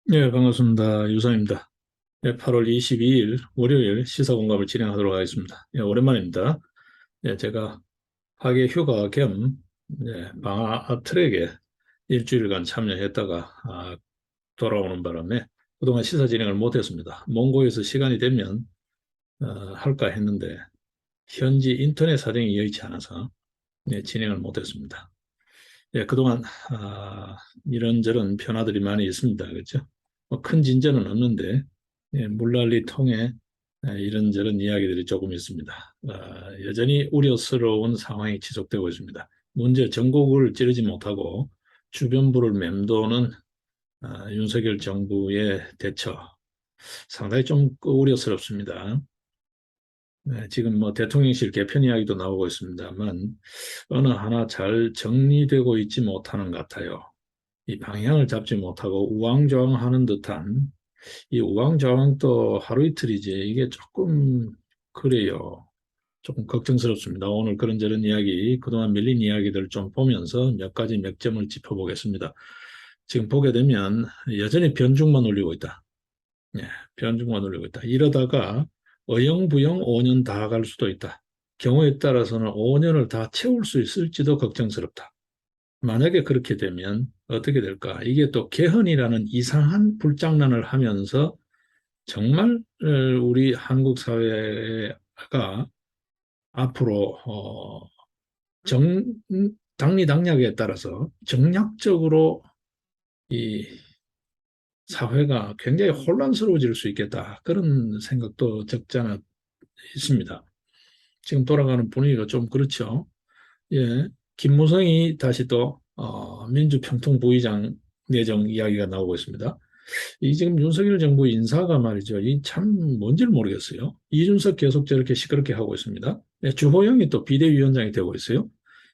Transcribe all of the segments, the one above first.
네, 반갑습니다. 유상입니다. 네, 8월 22일 월요일 시사공감을 진행하도록 하겠습니다. 네, 오랜만입니다. 네, 제가 학예 휴가 겸 방학 트랙에 일주일간 참여했다가 돌아오는 바람에 그동안 시사 진행을 못했습니다. 몽고에서 시간이 되면 할까 했는데 현지 인터넷 사정이 여의치 않아서 진행을 못했습니다. 그동안 이런저런 변화들이 많이 있습니다. 그렇죠? 뭐큰 진전은 없는데 물난리 통해 이런저런 이야기들이 조금 있습니다. 여전히 우려스러운 상황이 지속되고 있습니다. 문제 전국을 찌르지 못하고 주변부를 맴도는 윤석열 정부의 대처 상당히 좀 우려스럽습니다. 지금 뭐 대통령실 개편 이야기도 나오고 있습니다만 어느 하나 잘 정리되고 있지 못하는 것 같아요. 이 방향을 잡지 못하고 우왕좌왕하는 듯한 이 우왕좌왕도 하루 이틀이지 이게 조금 그래요. 조금 걱정스럽습니다. 오늘 그런저런 이야기, 그동안 밀린 이야기들 좀 보면서 몇 가지 맥점을 짚어보겠습니다. 지금 보게 되면 여전히 변죽만 올리고 있다. 예, 변죽만 올리고 있다. 이러다가 어영부영 5년 다 갈 수도 있다. 경우에 따라서는 5년을 다 채울 수 있을지도 걱정스럽다. 만약에 그렇게 되면 어떻게 될까? 이게 또 개헌이라는 이상한 불장난을 하면서 정말 우리 한국 사회가 앞으로 정, 당리당략에 따라서 정략적으로 이 사회가 굉장히 혼란스러워질 수 있겠다. 그런 생각도 적잖아 있습니다. 지금 돌아가는 분위기가 좀 그렇죠. 예, 김무성이 다시 또 민주평통부의장 내정 이야기가 나오고 있습니다. 이 지금 윤석열 정부 인사가 말이죠. 이 참 뭔지를 모르겠어요. 이준석 계속 저렇게 시끄럽게 하고 있습니다. 예, 주호영이 또 비대위원장이 되고 있어요.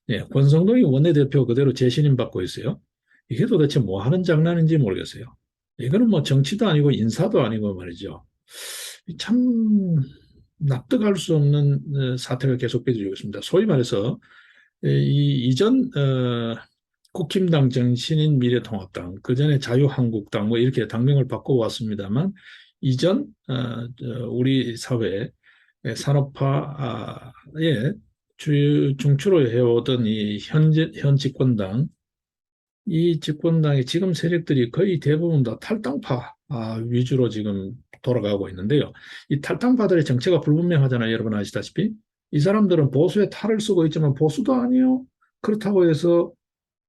예, 권성동이 원내대표 그대로 재신임 받고 있어요. 이게 도대체 뭐 하는 장난인지 모르겠어요. 이거는 뭐 정치도 아니고 인사도 아니고 말이죠. 참 납득할 수 없는 사태가 계속되고 있습니다. 소위 말해서 이 이전 국힘당 정신인 미래통합당, 그전에 자유한국당 뭐 이렇게 당명을 바꿔왔습니다만 이전 우리 사회 산업화의 중추로 해오던 이 현 집권당, 이 집권당의 지금 세력들이 거의 대부분 다 탈당파 위주로 지금 돌아가고 있는데요. 이 탈당파들의 정체가 불분명하잖아요. 여러분 아시다시피. 이 사람들은 보수의 탈을 쓰고 있지만 보수도 아니요. 그렇다고 해서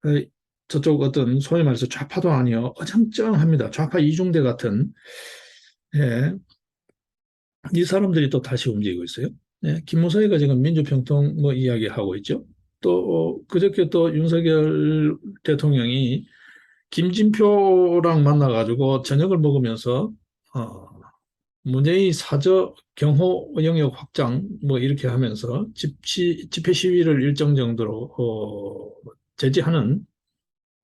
에, 저쪽 어떤 소위 말해서 좌파도 아니요. 어정쩡합니다. 좌파 이중대 같은 예, 이 사람들이 또 다시 움직이고 있어요. 예, 김무성이가 지금 민주평통 뭐 이야기하고 있죠. 또 그저께 또 윤석열 대통령이 김진표랑 만나가지고 저녁을 먹으면서 어, 문재인 사저 경호 영역 확장 뭐 이렇게 하면서 집회 시위를 일정 정도로 제지하는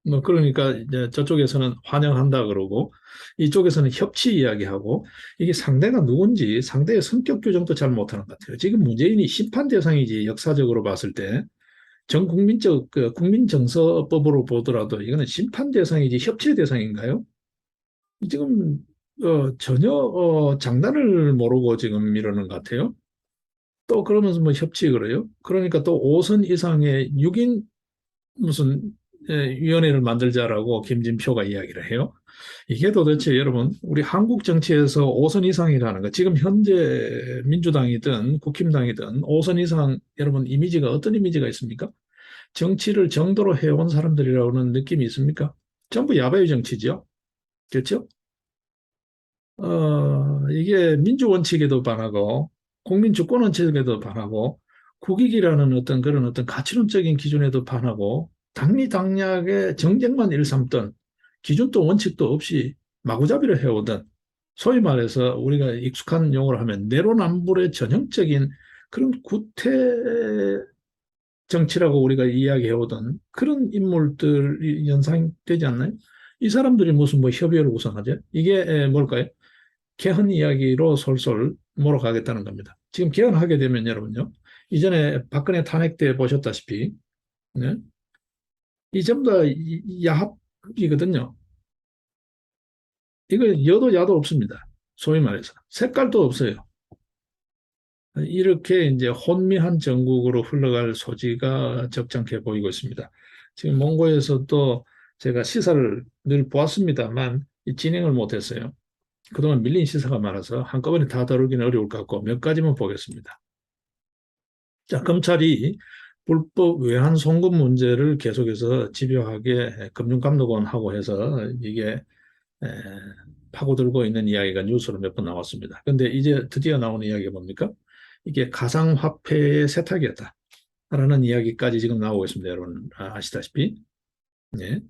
뭐 그러니까 이제 저쪽에서는 환영한다 그러고 이쪽에서는 협치 이야기하고 이게 상대가 누군지 상대의 성격 규정도 잘 못하는 것 같아요. 지금 문재인이 심판 대상이지 역사적으로 봤을 때 전 국민적 그 국민정서법으로 보더라도 이거는 심판 대상이지 협치 대상인가요? 지금 전혀 장단을 모르고 지금 이러는 것 같아요. 또 그러면서 뭐 협치 그래요? 그러니까 또 5선 이상의 6인 무슨 위원회를 만들자라고 김진표가 이야기를 해요. 이게 도대체 여러분 우리 한국 정치에서 5선 이상이라는 거 지금 현재 민주당이든 국힘당이든 5선 이상 여러분 이미지가 어떤 이미지가 있습니까? 정치를 정도로 해온 사람들이라고는 느낌이 있습니까? 전부 야바이 정치죠. 그렇죠? 이게 민주 원칙에도 반하고 국민 주권 원칙에도 반하고 국익이라는 어떤 그런 어떤 가치론적인 기준에도 반하고 당리당략의 정쟁만 일삼던 기준도 원칙도 없이 마구잡이를 해오던 소위 말해서 우리가 익숙한 용어로 하면 내로남불의 전형적인 그런 구태 정치라고 우리가 이야기해오던 그런 인물들이 연상되지 않나요? 이 사람들이 무슨 뭐 협의를 구성하죠? 이게 뭘까요? 개헌 이야기로 솔솔 몰아가겠다는 겁니다. 지금 개헌하게 되면 여러분요. 이전에 박근혜 탄핵 때 보셨다시피 네? 이 전부 다 야합이거든요. 이거 여도 야도 없습니다. 소위 말해서. 색깔도 없어요. 이렇게 이제 혼미한 정국으로 흘러갈 소지가 적잖게 보이고 있습니다. 지금 몽고에서도 제가 시사를 늘 보았습니다만 진행을 못했어요. 그동안 밀린 시사가 많아서 한꺼번에 다 다루기는 어려울 것 같고 몇 가지만 보겠습니다. 자, 검찰이 불법 외환 송금 문제를 계속해서 집요하게 금융감독원하고 해서 이게 에, 파고들고 있는 이야기가 뉴스로 몇 번 나왔습니다. 근데 이제 드디어 나오는 이야기가 뭡니까? 이게 가상화폐의 세탁이었다라는 이야기까지 지금 나오고 있습니다. 여러분 아시다시피. 네.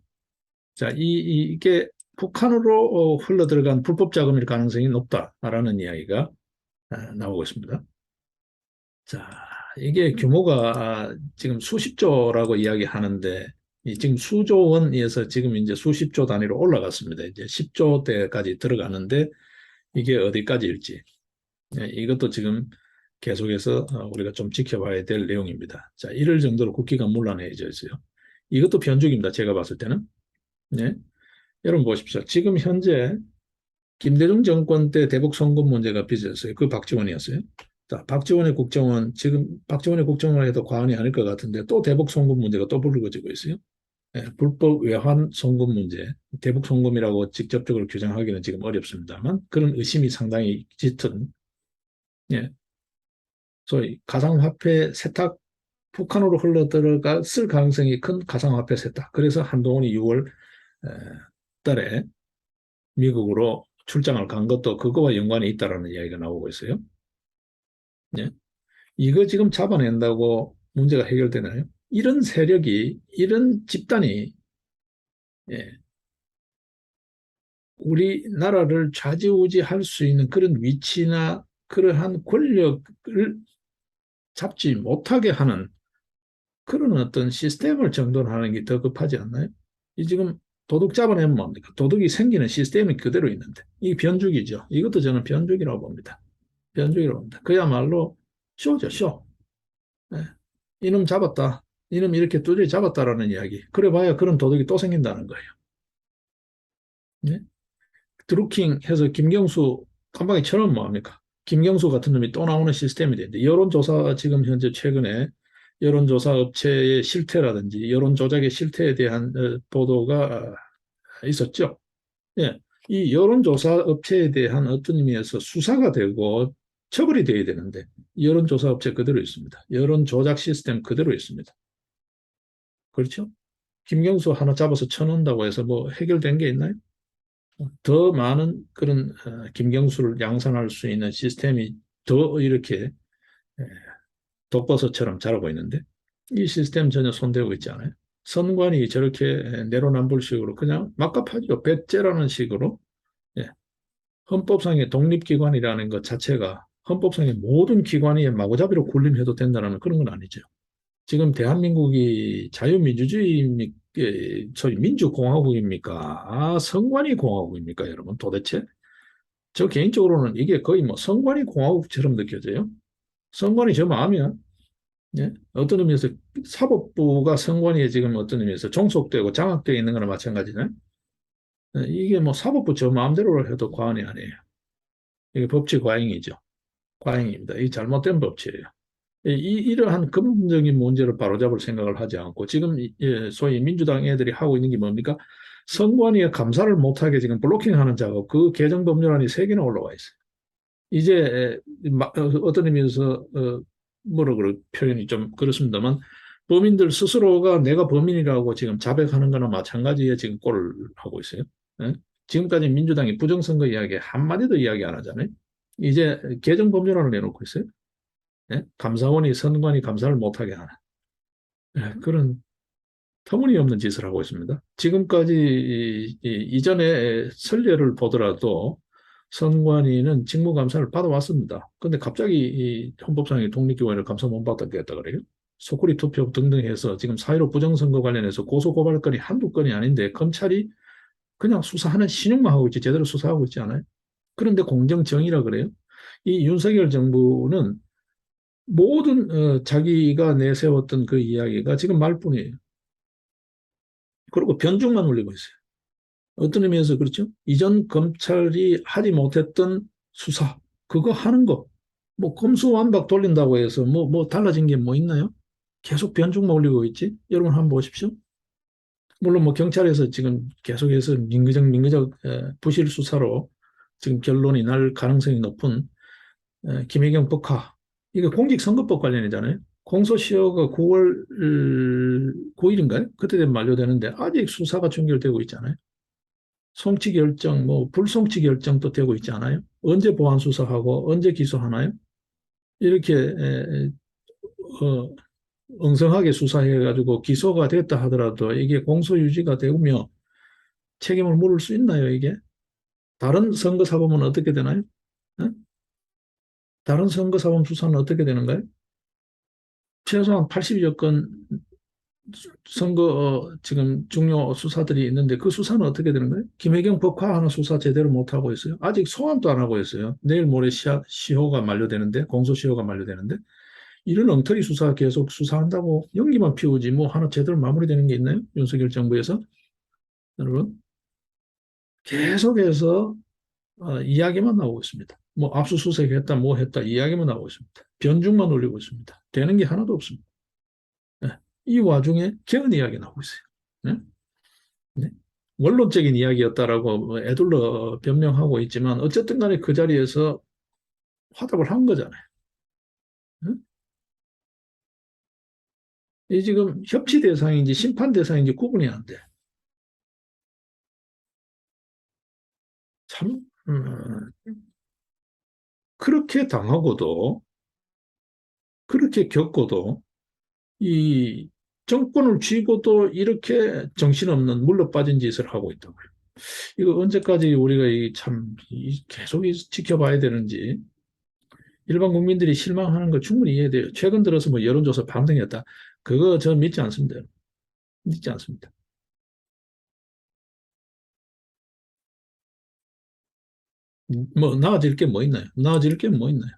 자, 이게 북한으로 흘러들어간 불법 자금일 가능성이 높다라는 이야기가 나오고 있습니다. 자, 이게 규모가 지금 수십조라고 이야기하는데 지금 수조 원에서 지금 이제 수십조 단위로 올라갔습니다. 이제 10조대까지 들어가는데 이게 어디까지일지 이것도 지금 계속해서 우리가 좀 지켜봐야 될 내용입니다. 자, 이럴 정도로 국기가 문란해져 있어요. 이것도 변죽입니다. 제가 봤을 때는. 네. 여러분 보십시오. 지금 현재 김대중 정권 때 대북 송금 문제가 빚었어요. 그 박지원이었어요. 자, 박지원의 국정원, 지금 박지원의 국정원 해도 과언이 아닐 것 같은데 또 대북 송금 문제가 또 불거지고 있어요. 예, 불법 외환 송금 문제, 대북 송금이라고 직접적으로 규정하기는 지금 어렵습니다만 그런 의심이 상당히 짙은, 예, 소위 가상화폐 세탁, 북한으로 흘러들어갔을 가능성이 큰 가상화폐 세탁. 그래서 한동훈이 6월 달에 미국으로 출장을 간 것도 그거와 연관이 있다라는 이야기가 나오고 있어요. 예? 이거 지금 잡아낸다고 문제가 해결되나요? 이런 세력이, 이런 집단이 예, 우리나라를 좌지우지할 수 있는 그런 위치나 그러한 권력을 잡지 못하게 하는 그런 어떤 시스템을 정돈하는 게 더 급하지 않나요? 이 지금 도둑 잡아내면 뭡니까? 도둑이 생기는 시스템이 그대로 있는데 이 변죽이죠. 이것도 저는 변죽이라고 봅니다. 변죽이라고 봅니다. 그야말로 쇼죠, 쇼. 네. 이놈 잡았다. 이놈 이렇게 두드려 잡았다라는 이야기. 그래 봐야 그런 도둑이 또 생긴다는 거예요. 네? 드루킹 해서 김경수 깜빡이 쳐놓으면 뭐합니까? 김경수 같은 놈이 또 나오는 시스템이 되는데 여론조사 지금 현재 최근에 여론조사 업체의 실태라든지 여론 조작의 실태에 대한 보도가 있었죠. 예. 이 여론조사 업체에 대한 어떤 의미에서 수사가 되고 처벌이 돼야 되는데 여론조사 업체 그대로 있습니다. 여론 조작 시스템 그대로 있습니다. 그렇죠? 김경수 하나 잡아서 쳐놓는다고 해서 뭐 해결된 게 있나요? 더 많은 그런 김경수를 양산할 수 있는 시스템이 더 이렇게 독버섯처럼 자라고 있는데 이 시스템 전혀 손대고 있지 않아요. 선관위 저렇게 내로남불식으로 그냥 막가파죠. 배째라는 식으로 예. 헌법상의 독립기관이라는 것 자체가 헌법상의 모든 기관이 마구잡이로 군림해도 된다는 그런 건 아니죠. 지금 대한민국이 자유민주주의, 소위 민주공화국입니까? 아, 성관위 공화국입니까, 여러분? 도대체? 저 개인적으로는 이게 거의 뭐 성관위 공화국처럼 느껴져요. 성관이 저 마음이야. 예? 어떤 의미에서 사법부가 성관위에 지금 어떤 의미에서 종속되고 장악되어 있는 거나 마찬가지네. 이게 뭐 사법부 저 마음대로 해도 과언이 아니에요. 이게 법치 과잉이죠. 과잉입니다. 이 잘못된 법치예요. 이러한 근본적인 문제를 바로잡을 생각을 하지 않고 지금 소위 민주당 애들이 하고 있는 게 뭡니까? 선관위에 감사를 못하게 지금 블로킹하는 작업, 그 개정 법률안이 세 개나 올라와 있어요. 이제 어떤 의미에서 뭐라 그래 표현이 좀 그렇습니다만 범인들 스스로가 내가 범인이라고 지금 자백하는 거나 마찬가지에 지금 꼴을 하고 있어요. 예? 지금까지 민주당이 부정선거 이야기 한마디도 이야기 안 하잖아요. 이제 개정 법률안을 내놓고 있어요. 예? 감사원이 선관위 감사를 못하게 하는 예, 그런 터무니없는 짓을 하고 있습니다. 지금까지 이전에 선례를 보더라도 선관위는 직무감사를 받아왔습니다. 그런데 갑자기 이 헌법상의 독립기관을 감사 못 받겠다 그래요. 소쿠리 투표 등등 해서 지금 4.15 부정선거 관련해서 고소고발건이 한두 건이 아닌데 검찰이 그냥 수사하는 신용만 하고 있지 제대로 수사하고 있지 않아요. 그런데 공정정의라 그래요. 이 윤석열 정부는 모든 자기가 내세웠던 그 이야기가 지금 말뿐이에요. 그리고 변죽만 올리고 있어요. 어떤 의미에서 그렇죠? 이전 검찰이 하지 못했던 수사, 그거 하는 거. 뭐 검수완박 돌린다고 해서 뭐 달라진 게 뭐 있나요? 계속 변죽만 올리고 있지? 여러분 한번 보십시오. 물론 뭐 경찰에서 지금 계속해서 민거적 부실 수사로 지금 결론이 날 가능성이 높은 김혜경 법화. 이게 공직선거법 관련이잖아요. 공소시효가 9월 9일인가요? 그때 되면 만료되는데 아직 수사가 종결되고 있잖아요. 송치 결정, 뭐 불송치 결정도 되고 있지 않아요? 언제 보안 수사하고 언제 기소하나요? 이렇게 어, 엉성하게 수사해가지고 기소가 됐다 하더라도 이게 공소유지가 되며 책임을 물을 수 있나요, 이게? 다른 선거사범은 어떻게 되나요? 어? 다른 선거사범 수사는 어떻게 되는가요? 최소한 80여 건 선거 지금 중요 수사들이 있는데 그 수사는 어떻게 되는 거예요? 김혜경 법화하는 수사 제대로 못 하고 있어요. 아직 소환도 안 하고 있어요. 내일 모레 시효가 만료되는데 공소시효가 만료되는데 이런 엉터리 수사 계속 수사한다고 연기만 피우지 뭐 하나 제대로 마무리되는 게 있나요? 윤석열 정부에서 여러분 계속해서 이야기만 나오고 있습니다. 뭐 압수수색 했다 뭐 했다 이야기만 나오고 있습니다. 변죽만 올리고 있습니다. 되는 게 하나도 없습니다. 네. 이 와중에 개헌 이야기 나오고 있어요. 네? 네. 원론적인 이야기였다라고 뭐 애둘러 변명하고 있지만 어쨌든 간에 그 자리에서 화답을 한 거잖아요. 응? 이 지금 협치 대상인지 심판 대상인지 구분이 안 돼. 참, 그렇게 당하고도, 그렇게 겪고도, 이 정권을 쥐고도 이렇게 정신없는 물러빠진 짓을 하고 있다고요. 이거 언제까지 우리가 계속 지켜봐야 되는지, 일반 국민들이 실망하는 거 충분히 이해돼요. 최근 들어서 뭐 여론조사 반등했다. 그거 저 믿지 않습니다. 믿지 않습니다. 뭐 나아질 게 뭐 있나요? 나아질 게 뭐 있나요?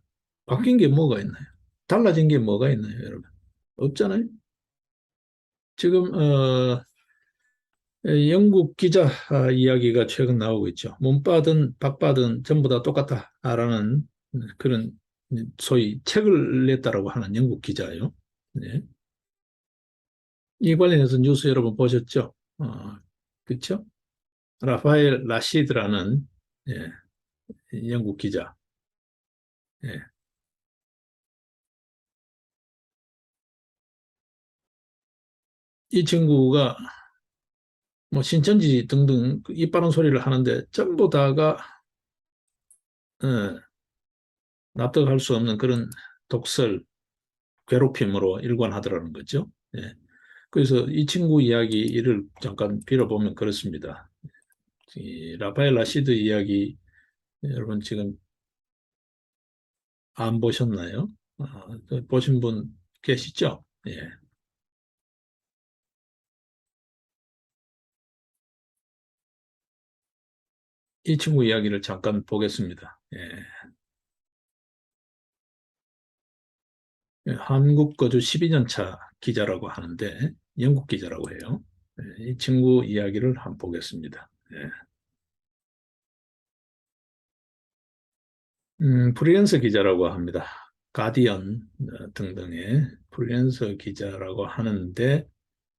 바뀐 게 뭐가 있나요? 달라진 게 뭐가 있나요, 여러분? 없잖아요. 지금 영국 기자 이야기가 최근 나오고 있죠. 문바든 박바든 전부 다 똑같다라는 그런 소위 책을 냈다라고 하는 영국 기자예요. 네. 이 관련해서 뉴스 여러분 보셨죠? 그렇죠? 라파엘 라시드라는 예, 영국 기자. 예. 이 친구가 뭐 신천지 등등 입 바른 소리를 하는데 전부 다가 어, 납득할 수 없는 그런 독설, 괴롭힘으로 일관하더라는 거죠. 예. 그래서 이 친구 이야기를 잠깐 빌어보면 그렇습니다. 이 라파엘 라시드 이야기 여러분 지금 안 보셨나요? 보신 분 계시죠? 예. 이 친구 이야기를 잠깐 보겠습니다. 예. 예, 한국 거주 12년 차 기자라고 하는데 영국 기자라고 해요. 예, 이 친구 이야기를 한번 보겠습니다. 예. 프리랜서 기자라고 합니다. 가디언 등등의 프리랜서 기자라고 하는데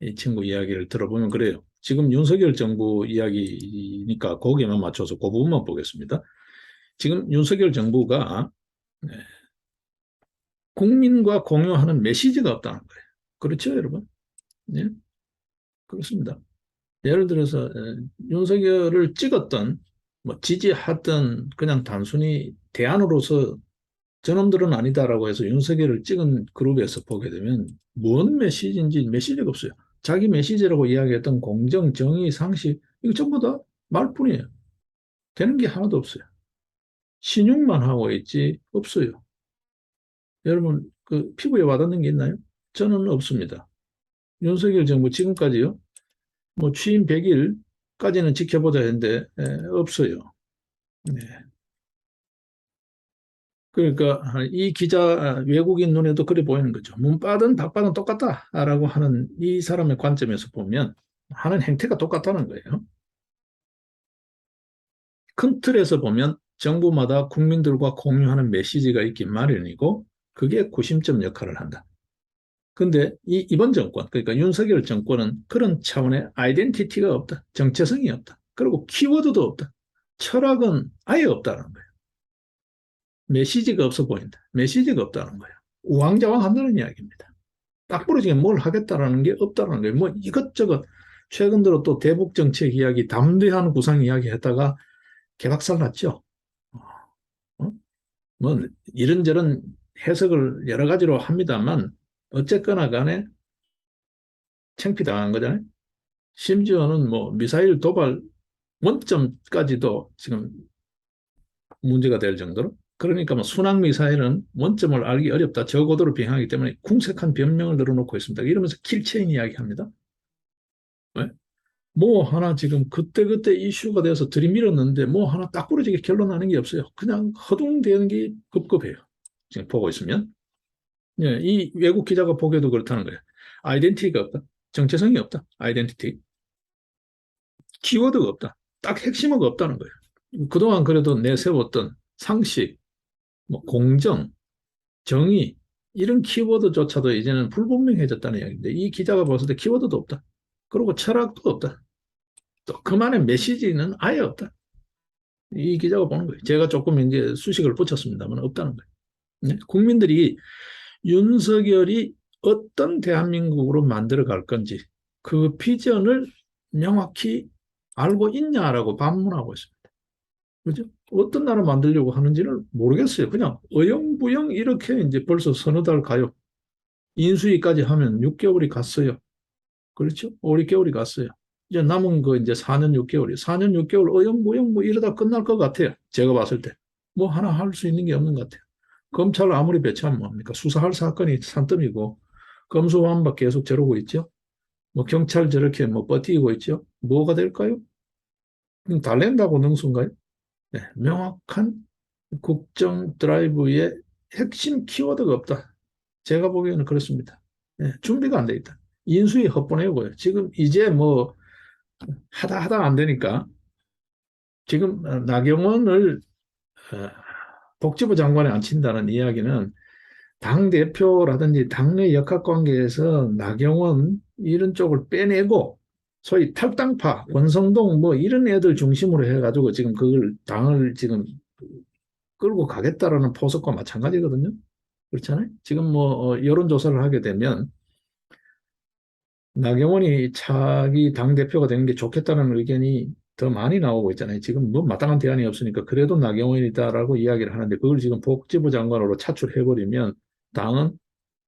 이 친구 이야기를 들어보면 그래요. 지금 윤석열 정부 이야기니까 거기에만 맞춰서 그 부분만 보겠습니다. 지금 윤석열 정부가 네, 국민과 공유하는 메시지가 없다는 거예요. 그렇죠, 여러분? 네, 그렇습니다. 예를 들어서 윤석열을 찍었던 뭐 지지하던 그냥 단순히 대안으로서 저놈들은 아니다라고 해서 윤석열을 찍은 그룹에서 보게 되면 뭔 메시지인지 메시지가 없어요. 자기 메시지라고 이야기했던 공정, 정의, 상식 이거 전부 다 말뿐이에요. 되는 게 하나도 없어요. 신용만 하고 있지 없어요. 여러분 그 피부에 와닿는 게 있나요? 저는 없습니다. 윤석열 정부 지금까지요. 뭐 취임 100일까지는 지켜보자 했는데 없어요. 네. 그러니까 이 기자 외국인 눈에도 그래 보이는 거죠. 문바든 박바든 똑같다라고 하는 이 사람의 관점에서 보면 하는 행태가 똑같다는 거예요. 큰 틀에서 보면 정부마다 국민들과 공유하는 메시지가 있긴 마련이고 그게 구심점 역할을 한다. 근데 이번 정권, 그러니까 윤석열 정권은 그런 차원의 아이덴티티가 없다. 정체성이 없다. 그리고 키워드도 없다. 철학은 아예 없다는 거예요. 메시지가 없어 보인다. 메시지가 없다는 거예요. 우왕좌왕 한다는 이야기입니다. 딱 부러지게 뭘 하겠다라는 게 없다는 거예요. 뭐 이것저것 최근 들어 또 대북 정책 이야기, 담대한 구상 이야기 했다가 개박살 났죠. 어? 뭐 이런저런 해석을 여러 가지로 합니다만 어쨌거나 간에 창피당한 거잖아요. 심지어는 뭐 미사일 도발 원점까지도 지금 문제가 될 정도로 그러니까 뭐 순항 미사일은 원점을 알기 어렵다. 저고도로 비행하기 때문에 궁색한 변명을 늘어놓고 있습니다. 이러면서 킬체인 이야기합니다. 네? 뭐 하나 지금 그때그때 이슈가 돼서 들이밀었는데 뭐 하나 딱 부러지게 결론나는 게 없어요. 그냥 허둥대는 게 급급해요. 지금 보고 있으면. 예, 이 외국 기자가 보기에도 그렇다는 거예요. 아이덴티티가 없다. 정체성이 없다. 아이덴티티. 키워드가 없다. 딱 핵심어가 없다는 거예요. 그동안 그래도 내세웠던 상식, 뭐 공정, 정의 이런 키워드조차도 이제는 불분명해졌다는 이야기인데 이 기자가 봤을 때 키워드도 없다. 그리고 철학도 없다. 또 그만의 메시지는 아예 없다. 이 기자가 보는 거예요. 제가 조금 이제 수식을 붙였습니다만 없다는 거예요. 네? 국민들이 윤석열이 어떤 대한민국으로 만들어 갈 건지 그 비전을 명확히 알고 있냐라고 반문하고 있습니다. 그죠? 어떤 나라 만들려고 하는지를 모르겠어요. 그냥 어영부영 이렇게 이제 벌써 서너 달 가요. 인수위까지 하면 6개월이 갔어요. 그렇죠? 5, 6개월이 갔어요. 이제 남은 거 이제 4년 6개월이 4년 6개월 어영부영 뭐 이러다 끝날 것 같아요. 제가 봤을 때. 뭐 하나 할 수 있는 게 없는 것 같아요. 검찰 아무리 배치하면 뭐합니까? 수사할 사건이 산더미고 검수완박 계속 저러고 있죠. 뭐 경찰 저렇게 뭐 버티고 있죠. 뭐가 될까요? 달랜다고 능수인가요? 네, 명확한 국정 드라이브의 핵심 키워드가 없다. 제가 보기에는 그렇습니다. 네, 준비가 안 돼 있다. 인수위 헛보내고요. 지금 이제 뭐 하다 안 되니까 지금 나경원을 어, 복지부 장관에 앉힌다는 이야기는 당 대표라든지 당내 역학관계에서 나경원 이런 쪽을 빼내고 소위 탈당파, 권성동 뭐 이런 애들 중심으로 해가지고 지금 그걸 당을 지금 끌고 가겠다라는 포석과 마찬가지거든요. 그렇잖아요. 지금 뭐 여론조사를 하게 되면 나경원이 차기 당대표가 되는 게 좋겠다는 의견이 더 많이 나오고 있잖아요. 지금 뭐 마땅한 대안이 없으니까 그래도 나경원이다라고 이야기를 하는데 그걸 지금 복지부 장관으로 차출해버리면 당은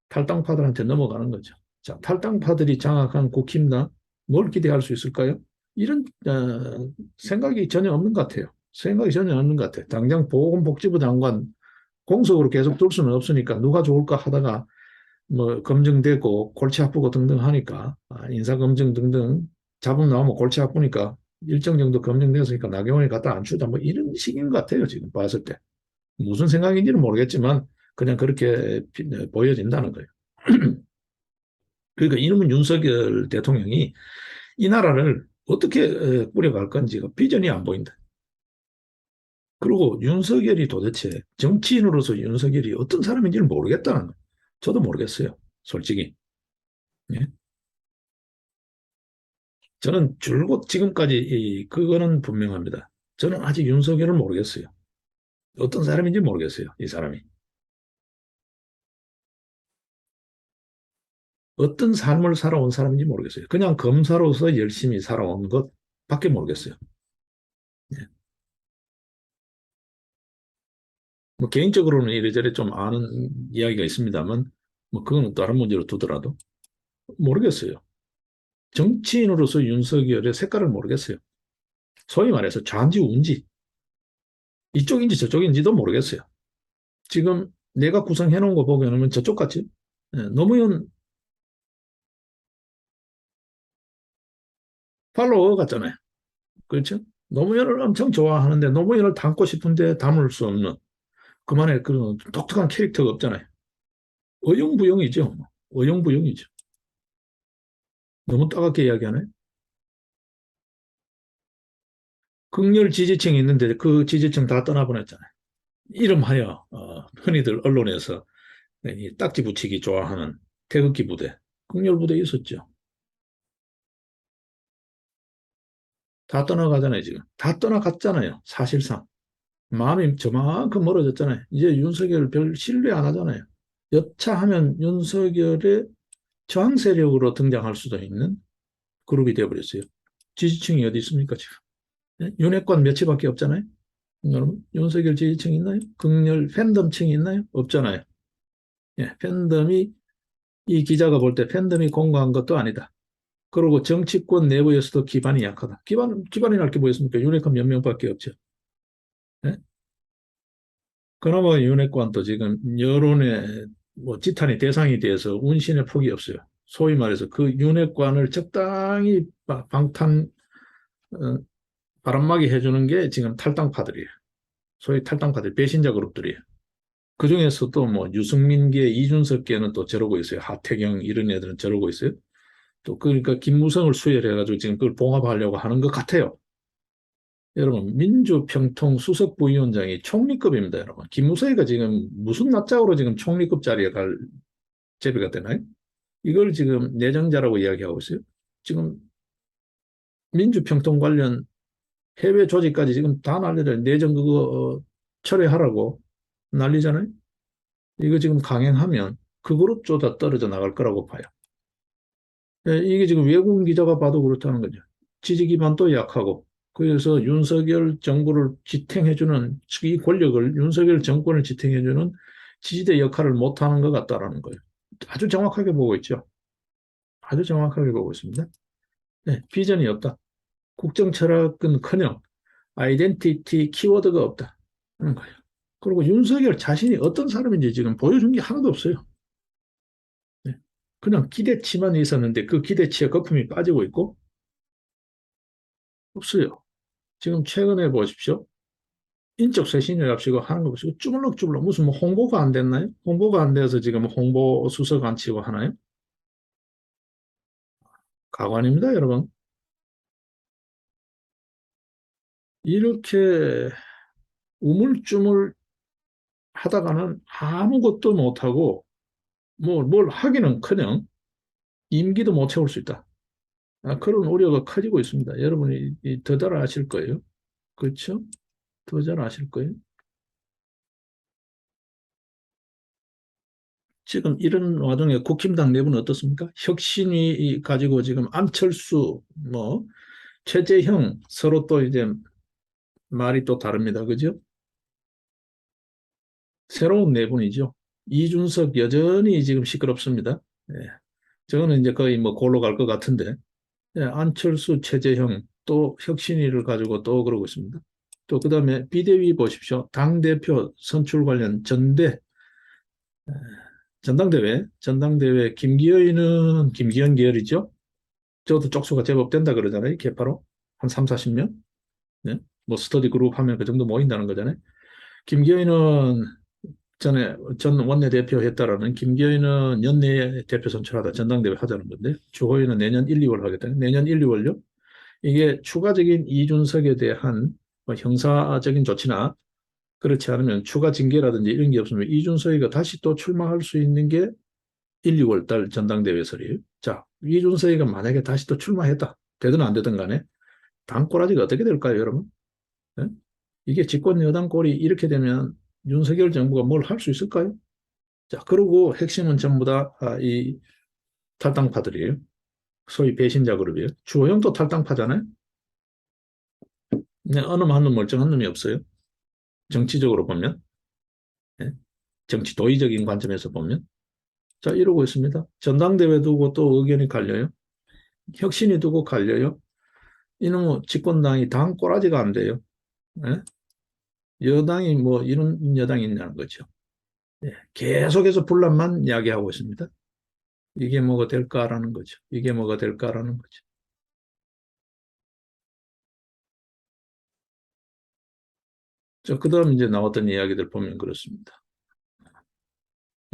탈당파들한테 넘어가는 거죠. 자, 탈당파들이 장악한 국힘당 뭘 기대할 수 있을까요? 이런 생각이 전혀 없는 것 같아요. 생각이 전혀 없는 것 같아요. 당장 보건복지부 장관 공석으로 계속 둘 수는 없으니까 누가 좋을까 하다가 뭐 검증되고 골치 아프고 등등 하니까 인사검증 등등 잡음 나오면 골치 아프니까 일정 정도 검증됐으니까 나경원이 갖다 안 주자 뭐 이런 식인 것 같아요. 지금 봤을 때. 무슨 생각인지는 모르겠지만 그냥 그렇게 보여진다는 거예요. 그러니까 이놈은 윤석열 대통령이 이 나라를 어떻게 꾸려갈 건지가 비전이 안 보인다. 그리고 윤석열이 도대체 정치인으로서 윤석열이 어떤 사람인지를 모르겠다는 거예요. 저도 모르겠어요. 솔직히. 예? 저는 줄곧 지금까지 그거는 분명합니다. 저는 아직 윤석열을 모르겠어요. 어떤 사람인지 모르겠어요. 이 사람이. 어떤 삶을 살아온 사람인지 모르겠어요. 그냥 검사로서 열심히 살아온 것밖에 모르겠어요. 예. 뭐 개인적으로는 이래저래 좀 아는 이야기가 있습니다만 뭐 그거는 다른 문제로 두더라도 모르겠어요. 정치인으로서 윤석열의 색깔을 모르겠어요. 소위 말해서 좌인지 우인지 이쪽인지 저쪽인지도 모르겠어요. 지금 내가 구성해 놓은 거 보면 저쪽 같지? 예, 노무현 팔로워 같잖아요. 그렇죠? 노무현을 엄청 좋아하는데 노무현을 닮고 싶은데 닮을 수 없는 그만의 그런 독특한 캐릭터가 없잖아요. 어영부영이죠. 어영부영이죠. 너무 따갑게 이야기하네. 극렬 지지층이 있는데 그 지지층 다 떠나보냈잖아요. 이름하여 흔히들 언론에서 이 딱지 붙이기 좋아하는 태극기 부대, 극렬 부대 있었죠. 다 떠나가잖아요, 지금. 다 떠나갔잖아요, 사실상. 마음이 저만큼 멀어졌잖아요. 이제 윤석열 별 신뢰 안 하잖아요. 여차하면 윤석열의 저항 세력으로 등장할 수도 있는 그룹이 되어버렸어요. 지지층이 어디 있습니까, 지금? 예? 윤핵관 몇치밖에 없잖아요. 여러분, 윤석열 지지층 있나요? 극렬 팬덤층이 있나요? 없잖아요. 예, 팬덤이, 이 기자가 볼 때 팬덤이 공고한 것도 아니다. 그리고 정치권 내부에서도 기반이 약하다. 기반이 날 게 뭐였습니까? 윤핵관 몇 명밖에 없죠. 예? 그나마 윤핵관도 지금 여론의 뭐 지탄이 대상이 돼서 운신의 폭이 없어요. 소위 말해서 그 윤핵관을 적당히 방탄, 어, 바람막이 해주는 게 지금 탈당파들이에요. 소위 탈당파들, 배신자 그룹들이에요. 그 중에서도 뭐 유승민계, 이준석계는 또 저러고 있어요. 하태경 이런 애들은 저러고 있어요. 또 그러니까 김무성을 수혈해가지고 지금 그걸 봉합하려고 하는 것 같아요. 여러분, 민주평통 수석부위원장이 총리급입니다, 여러분. 김무성이가 지금 무슨 낯짝으로 지금 총리급 자리에 갈 제비가 되나요? 이걸 지금 내정자라고 이야기하고 있어요. 지금 민주평통 관련 해외 조직까지 지금 다 난리를 내정 그거 철회하라고 난리잖아요. 이거 지금 강행하면 그 그룹 조다 떨어져 나갈 거라고 봐요. 예, 이게 지금 외국인 기자가 봐도 그렇다는 거죠. 지지 기반도 약하고 그래서 윤석열 정부를 지탱해주는 이 권력을 윤석열 정권을 지탱해주는 지지대 역할을 못하는 것 같다라는 거예요. 아주 정확하게 보고 있죠. 아주 정확하게 보고 있습니다. 네, 비전이 없다. 국정 철학은커녕 아이덴티티 키워드가 없다. 그런 거예요. 그리고 윤석열 자신이 어떤 사람인지 지금 보여준 게 하나도 없어요. 네. 그냥 기대치만 있었는데 그 기대치에 거품이 빠지고 있고 없어요. 지금 최근에 보십시오. 인적 쇄신이랍시고 하는 거 보시고 쭈물럭쭈물럭 무슨 뭐 홍보가 안 됐나요? 홍보가 안 돼서 지금 홍보 수석 안 치고 하나요? 가관입니다, 여러분. 이렇게 우물쭈물 하다가는 아무것도 못하고 뭘 하기는커녕 임기도 못 채울 수 있다. 그런 우려가 커지고 있습니다. 여러분이 더 잘 아실 거예요. 그렇죠? 더 잘 아실 거예요. 지금 이런 와중에 국힘당 내부는 어떻습니까? 혁신위 가지고 지금 안철수, 뭐, 최재형 서로 또 이제 말이 또 다릅니다. 그죠? 새로운 내분이죠. 이준석 여전히 지금 시끄럽습니다. 예. 저거는 이제 거의 뭐 골로 갈 것 같은데, 예, 안철수, 최재형 또 혁신위를 가지고 또 그러고 있습니다. 또 그다음에 비대위 보십시오. 당대표 선출 관련 전당대회 김기현은 김기현 계열이죠. 저도 쪽수가 제법 된다 그러잖아요. 개파로 한 3, 40명. 네? 뭐 스터디 그룹 하면 그 정도 모인다는 거잖아요. 김기현은 전 원내대표 했다라는 김기현은 연내 대표 선출하다 전당대회 하자는 건데 주호연은 내년 1, 2월 하겠다. 내년 1, 2월요? 이게 추가적인 이준석에 대한 뭐 형사적인 조치나 그렇지 않으면 추가 징계라든지 이런 게 없으면 이준석이가 다시 또 출마할 수 있는 게 1, 2월 달 전당대회설이에요. 자, 이준석이가 만약에 다시 또 출마했다. 되든 안 되든 간에 당꼬라지가 어떻게 될까요, 여러분? 네? 이게 집권 여당 꼴이 이렇게 되면 윤석열 정부가 뭘 할 수 있을까요? 자, 그리고 핵심은 전부 다이 탈당파들이에요. 소위 배신자 그룹이에요. 주호영도 탈당파잖아요. 네, 어느 한 놈 멀쩡한 놈이 없어요. 정치적으로 보면, 네? 정치 도의적인 관점에서 보면. 자, 이러고 있습니다. 전당대회 두고 또 의견이 갈려요. 혁신이 두고 갈려요. 이놈의 집권당이 당 꼬라지가 안 돼요. 네? 여당이 뭐 이런 여당이 있냐는 거죠. 네. 계속해서 분란만 이야기하고 있습니다. 이게 뭐가 될까라는 거죠. 이게 뭐가 될까라는 거죠. 자, 그다음 이제 나왔던 이야기들 보면 그렇습니다.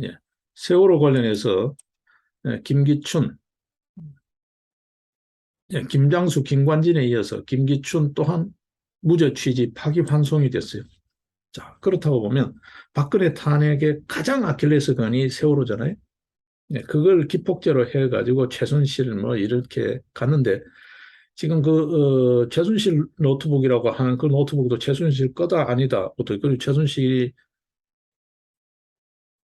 예. 세월호 관련해서 김기춘, 김장수, 김관진에 이어서 김기춘 또한 무죄 취지 파기환송이 됐어요. 자, 그렇다고 보면 박근혜 탄핵의 가장 아킬레스건이 세월호잖아요. 네, 그걸 기폭제로 해가지고 최순실 뭐 이렇게 갔는데 지금 최순실 노트북이라고 하는 그 노트북도 최순실 거다 아니다. 그리고 최순실이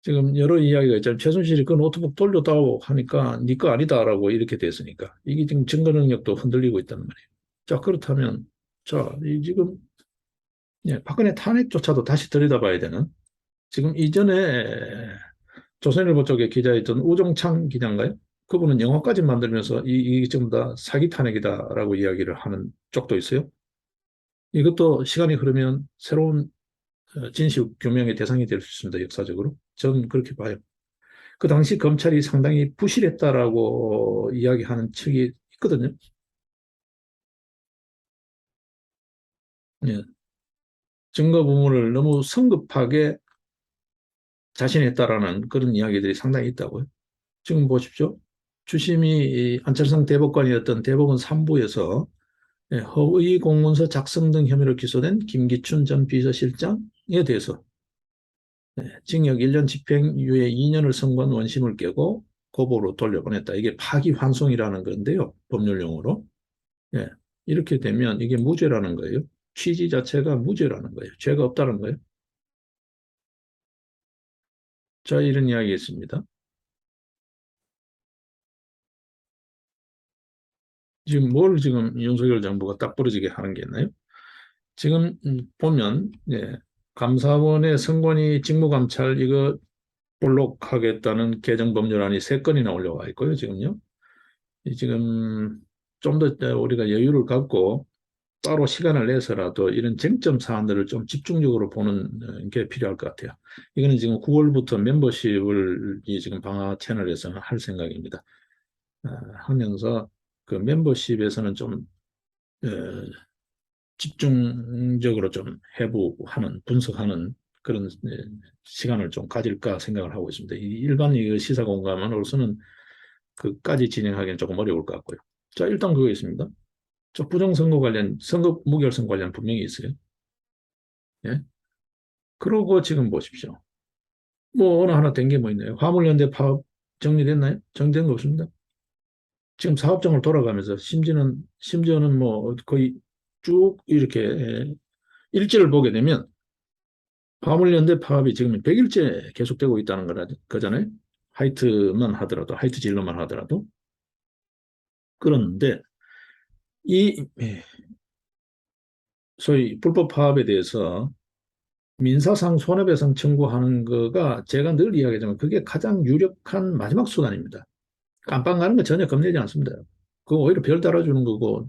지금 여러 이야기가 있잖아요. 최순실이 그 노트북 돌려다오 하니까 네 거 아니다라고 이렇게 됐으니까 이게 지금 증거 능력도 흔들리고 있단 말이에요. 자, 그렇다면 지금 박근혜 탄핵조차도 다시 들여다봐야 되는 지금 이전에 조선일보 쪽에 기자였던 우종창 기자인가요? 그분은 영화까지 만들면서 이게 전부 다 사기 탄핵이다라고 이야기를 하는 쪽도 있어요. 이것도 시간이 흐르면 새로운 진실 규명의 대상이 될 수 있습니다. 역사적으로. 저는 그렇게 봐요. 그 당시 검찰이 상당히 부실했다라고 이야기하는 측이 있거든요. 예. 증거 부분을 너무 성급하게 자신했다라는 그런 이야기들이 상당히 있다고요. 지금 보십시오. 주심이 안철상 대법관이었던 대법원 3부에서 허위 공문서 작성 등 혐의로 기소된 김기춘 전 비서실장에 대해서 징역 1년 집행유예 2년을 선고한 원심을 깨고 고보로 돌려보냈다. 이게 파기환송이라는 건데요. 법률용어로. 예, 이렇게 되면 이게 무죄라는 거예요. 취지 자체가 무죄라는 거예요. 죄가 없다는 거예요. 자, 이런 이야기 있습니다. 지금 뭘 지금 윤석열 정부가 딱 부러지게 하는 게 있나요? 지금 보면 감사원의 선관위 직무감찰 이거 볼록하겠다는 개정법률안이 3건이나 올라와 있고요. 지금요. 지금 좀 더 우리가 여유를 갖고 따로 시간을 내서라도 이런 쟁점 사안들을 좀 집중적으로 보는 게 필요할 것 같아요. 이거는 지금 9월부터 멤버십을 지금 방화 채널에서는 할 생각입니다. 하면서 그 멤버십에서는 좀 어, 집중적으로 좀 해보고 하는 분석하는 그런 시간을 좀 가질까 생각을 하고 있습니다. 이 일반 시사 공감으로서는 그까지 진행하기는 조금 어려울 것 같고요. 자, 일단 그거 있습니다. 저 부정선거 관련, 선거 무결성 관련 분명히 있어요. 예? 그러고 지금 보십시오. 뭐 어느 하나 된 게 뭐 있나요? 화물연대 파업 정리됐나요? 정리된 거 없습니다. 지금 사업장을 돌아가면서 심지어는 뭐 거의 쭉 이렇게 일지를 보게 되면 화물연대 파업이 지금 100일째 계속되고 있다는 거잖아요. 하이트만 하더라도, 하이트 진로만 하더라도. 그런데 이 소위 불법 파업에 대해서 민사상 손해배상 청구하는 거가 제가 늘 이야기하지만 그게 가장 유력한 마지막 수단입니다. 깜빵 가는 거 전혀 겁내지 않습니다. 그거 오히려 별 달아주는 거고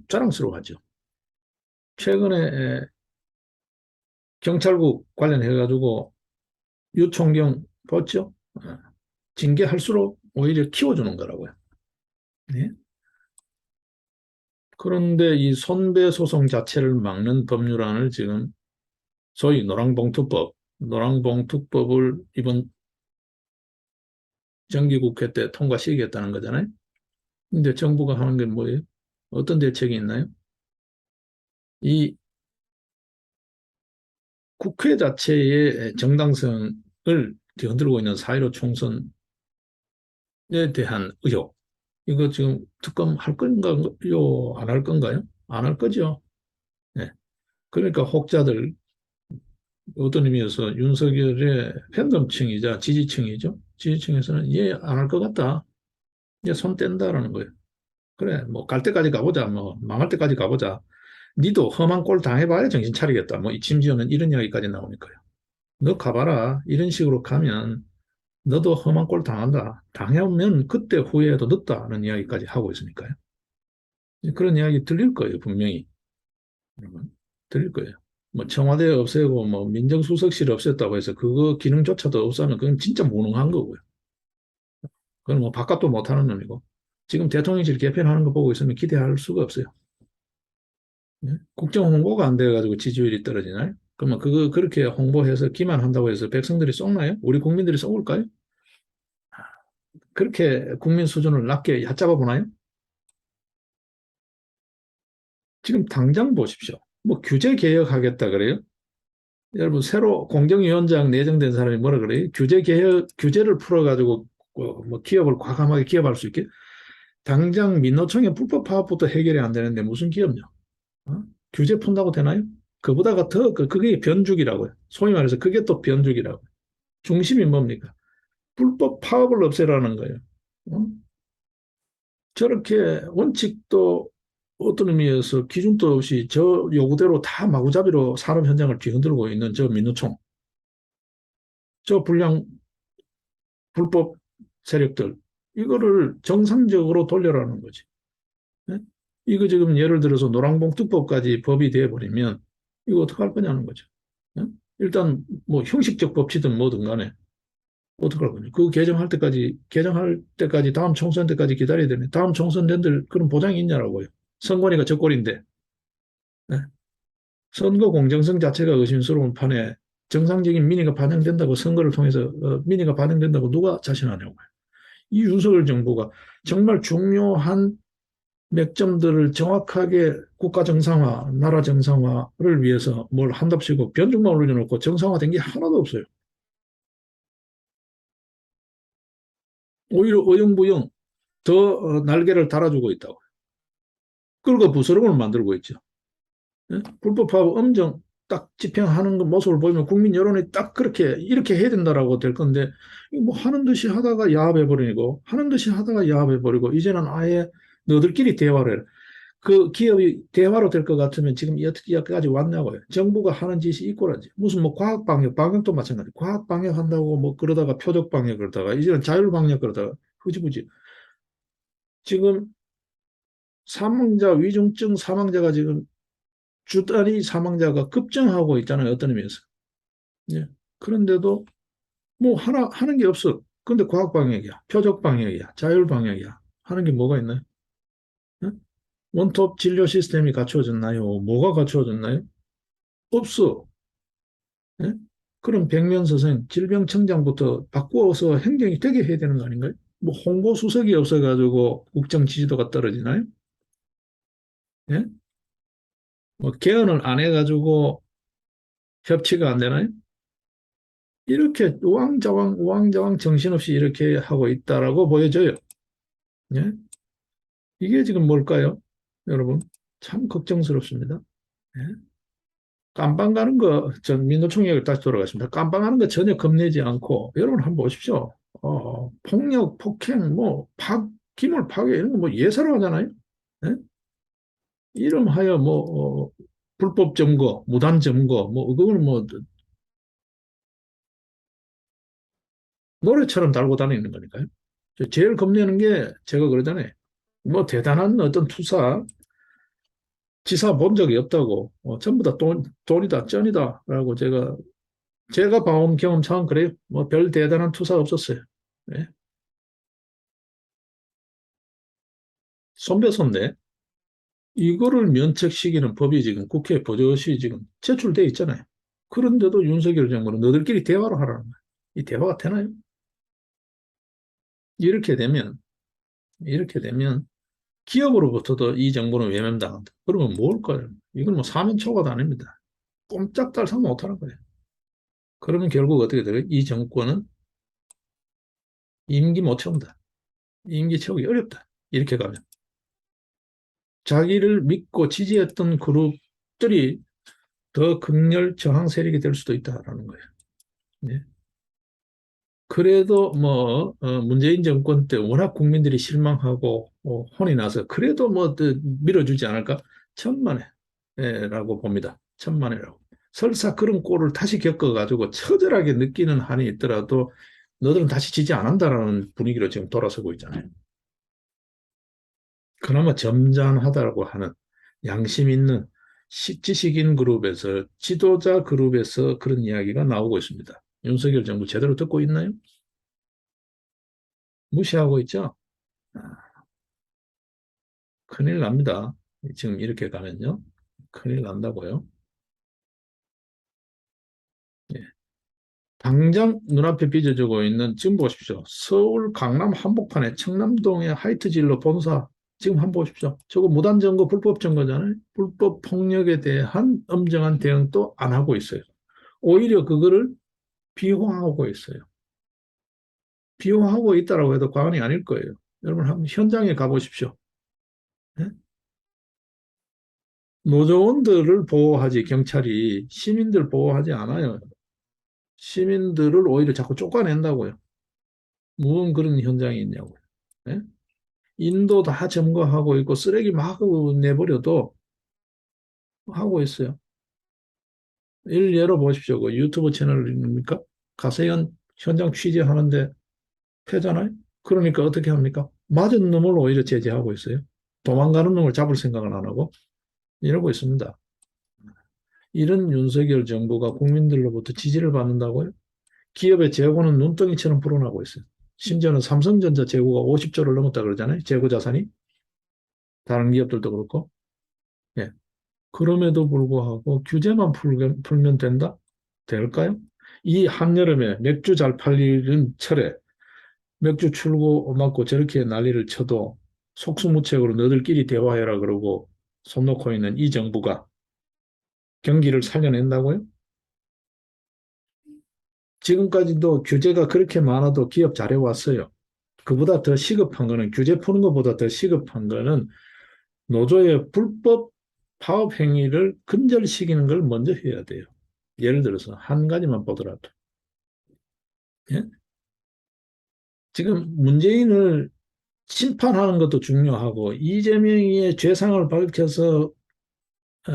자랑스러워하죠. 최근에 경찰국 관련해가지고 유총경 봤죠? 징계할수록 오히려 키워주는 거라고요. 네? 그런데 이 손배소송 자체를 막는 법률안을 지금 소위 노랑봉투법을 이번 정기국회 때 통과시키겠다는 거잖아요. 근데 정부가 하는 게 뭐예요? 어떤 대책이 있나요? 이 국회 자체의 정당성을 흔들고 있는 4.15 총선에 대한 의혹. 이거 지금 특검 할 건가요? 안 할 건가요? 안 할 거죠. 네. 그러니까 혹자들 어떤 의미에서 윤석열의 팬덤층이자 지지층이죠. 지지층에서는 얘 안 할 것 같다. 얘 손 뗀다라는 거예요. 그래, 뭐 갈 때까지 가보자. 뭐 망할 때까지 가보자. 니도 험한 꼴 당해봐야 정신 차리겠다. 뭐 심지어는 이런 이야기까지 나오니까요. 너 가봐라. 이런 식으로 가면 너도 험한 꼴 당한다. 당해오면 그때 후회해도 늦다는 이야기까지 하고 있으니까요. 그런 이야기 들릴 거예요, 분명히. 여러분. 들릴 거예요. 뭐 청와대 없애고 뭐 민정수석실 없앴다고 해서 그거 기능조차도 없애면 그건 진짜 무능한 거고요. 그건 뭐 바깥도 못하는 놈이고. 지금 대통령실 개편하는 거 보고 있으면 기대할 수가 없어요. 네? 국정 홍보가 안 돼가지고 지지율이 떨어지나요? 그러면 그거 그렇게 홍보해서 기만한다고 해서 백성들이 썩나요? 우리 국민들이 썩을까요? 그렇게 국민 수준을 낮게 얕잡아 보나요? 지금 당장 보십시오. 뭐 규제 개혁하겠다 그래요? 여러분 새로 공정위원장 내정된 사람이 뭐라 그래요? 규제 개혁 규제를 풀어가지고 뭐 기업을 과감하게 기업할 수 있게 당장 민노총의 불법 파업부터 해결이 안 되는데 무슨 기업냐? 어? 규제 푼다고 되나요? 그보다가 더 그게 변죽이라고요. 소위 말해서 그게 또 변죽이라고. 중심이 뭡니까? 불법 파업을 없애라는 거예요. 어? 저렇게 원칙도 어떤 의미에서 기준도 없이 저 요구대로 다 마구잡이로 산업 현장을 뒤흔들고 있는 저 민노총, 저 불법 세력들, 이거를 정상적으로 돌려라는 거지. 네? 이거 지금 예를 들어서 노란봉투법까지 법이 돼버리면 이거 어떡할 거냐는 거죠. 네? 일단 뭐 형식적 법치든 뭐든 간에 어떡할 거냐. 그 개정할 때까지 다음 총선 때까지 기다려야 되네. 다음 총선 된들 그런 보장이 있냐라고요. 선관위가 저 꼴인데. 네? 선거 공정성 자체가 의심스러운 판에 정상적인 민의가 반영된다고 선거를 통해서 민의가 반영된다고 누가 자신하냐고요. 이 윤석열 정부가 정말 중요한 맥점들을 정확하게 국가 정상화, 나라 정상화를 위해서 뭘 한답시고 변죽만 올려놓고 정상화된 게 하나도 없어요. 오히려 어영부영 더 날개를 달아주고 있다고. 그리고 부스럼을 만들고 있죠. 예? 불법하고 엄정 딱 집행하는 그 모습을 보이면 국민 여론이 딱 그렇게 이렇게 해야 된다라고 될 건데 뭐 하는 듯이 하다가 야합해버리고 하는 듯이 하다가 야합해버리고 이제는 아예 너들끼리 대화를 해. 그 기업이 대화로 될 것 같으면 지금 여기까지 왔냐고요. 정부가 하는 짓이 이꼬라지. 무슨 뭐 과학방역, 방역도 마찬가지. 과학방역 한다고 뭐 그러다가 표적방역 그러다가 이제는 자율방역 그러다가 흐지부지. 지금 사망자, 위중증 사망자가 지금 주 단위 사망자가 급증하고 있잖아요. 어떤 의미에서. 예. 그런데도 뭐 하나 하는 게 없어. 근데 과학방역이야. 표적방역이야. 자율방역이야. 하는 게 뭐가 있나요? 예? 원톱 진료 시스템이 갖추어졌나요? 뭐가 갖추어졌나요? 없어. 예? 그럼 백면서생 질병청장부터 바꾸어서 행정이 되게 해야 되는 거 아닌가요? 뭐 홍보수석이 없어가지고 국정 지지도가 떨어지나요? 예? 뭐 개헌을 안 해가지고 협치가 안 되나요? 이렇게 우왕좌왕 정신없이 이렇게 하고 있다라고 보여져요. 예? 이게 지금 뭘까요? 여러분, 참 걱정스럽습니다. 예? 깜빵 가는 거, 전 민노총 얘기를 다시 돌아가십니다. 깜빵 가는 거 전혀 겁내지 않고, 여러분 한번 보십시오. 폭력, 폭행, 뭐, 기물 파괴, 이런 거 뭐 예사로 하잖아요. 예? 이름하여 뭐, 불법 점거, 무단 점거, 뭐, 그걸 뭐, 노래처럼 달고 다니는 거니까요. 제일 겁내는 게 제가 그러잖아요. 뭐, 대단한 어떤 투사, 지사 본 적이 없다고, 전부 다 돈이다, 쩐이다, 라고 제가 봐온 경험상 그래요. 뭐, 별 대단한 투사 없었어요. 예? 손배소인데, 이거를 면책시키는 법이 지금 국회에 버젓이 지금 제출돼 있잖아요. 그런데도 윤석열 정부는 너들끼리 대화를 하라는 거예요. 이 대화가 되나요? 이렇게 되면, 이렇게 되면 기업으로부터도 이 정부는 외면당한다. 그러면 뭘 거예요? 이건 뭐 사면초가도 아닙니다. 꼼짝달싹 못하는 거예요. 그러면 결국 어떻게 돼요? 이 정권은 임기 못 채운다. 임기 채우기 어렵다. 이렇게 가면. 자기를 믿고 지지했던 그룹들이 더 극렬 저항 세력이 될 수도 있다라는 거예요. 네. 그래도 뭐 문재인 정권 때 워낙 국민들이 실망하고 혼이 나서 그래도 뭐 밀어주지 않을까? 천만에라고 봅니다. 천만에라고. 설사 그런 꼴을 다시 겪어가지고 처절하게 느끼는 한이 있더라도 너들은 다시 지지 안 한다라는 분위기로 지금 돌아서고 있잖아요. 그나마 점잖하다고 하는 양심 있는 지식인 그룹에서 지도자 그룹에서 그런 이야기가 나오고 있습니다. 윤석열 정부 제대로 듣고 있나요? 무시하고 있죠? 아, 큰일 납니다. 지금 이렇게 가면요. 큰일 난다고요. 예. 당장 눈앞에 빚어지고 있는 지금 보십시오. 서울 강남 한복판에 청남동의 하이트진로 본사 지금 한번 보십시오. 저거 무단점거, 불법점거잖아요. 불법 폭력에 대한 엄정한 대응도 안 하고 있어요. 오히려 그거를 비호하고 있어요. 비호하고 있다라고 해도 과언이 아닐 거예요. 여러분 한번 현장에 가보십시오. 네? 노조원들을 보호하지 경찰이 시민들 보호하지 않아요. 시민들을 오히려 자꾸 쫓아낸다고요. 무슨 그런 현장이 있냐고요. 네? 인도 다 점거하고 있고 쓰레기 막 내버려도 하고 있어요. 예로 보십시오. 그 유튜브 채널입니까? 가세현 현장 취재하는데 패잖아요. 그러니까 어떻게 합니까? 맞은 놈을 오히려 제재하고 있어요. 도망가는 놈을 잡을 생각은 안 하고 이러고 있습니다. 이런 윤석열 정부가 국민들로부터 지지를 받는다고요? 기업의 재고는 눈덩이처럼 불어나고 있어요. 심지어는 삼성전자 재고가 50조를 넘었다 그러잖아요. 재고 자산이. 다른 기업들도 그렇고. 예. 그럼에도 불구하고 규제만 풀면 된다? 될까요? 이 한여름에 맥주 잘 팔리는 철에 맥주 출고 맞고 저렇게 난리를 쳐도 속수무책으로 너들끼리 대화해라 그러고 손 놓고 있는 이 정부가 경기를 살려낸다고요? 지금까지도 규제가 그렇게 많아도 기업 잘해왔어요. 그보다 더 시급한 거는 규제 푸는 것보다 더 시급한 거는 노조의 불법 파업 행위를 근절시키는 걸 먼저 해야 돼요. 예를 들어서 한 가지만 보더라도 예? 지금 문재인을 심판하는 것도 중요하고 이재명의 죄상을 밝혀서 예,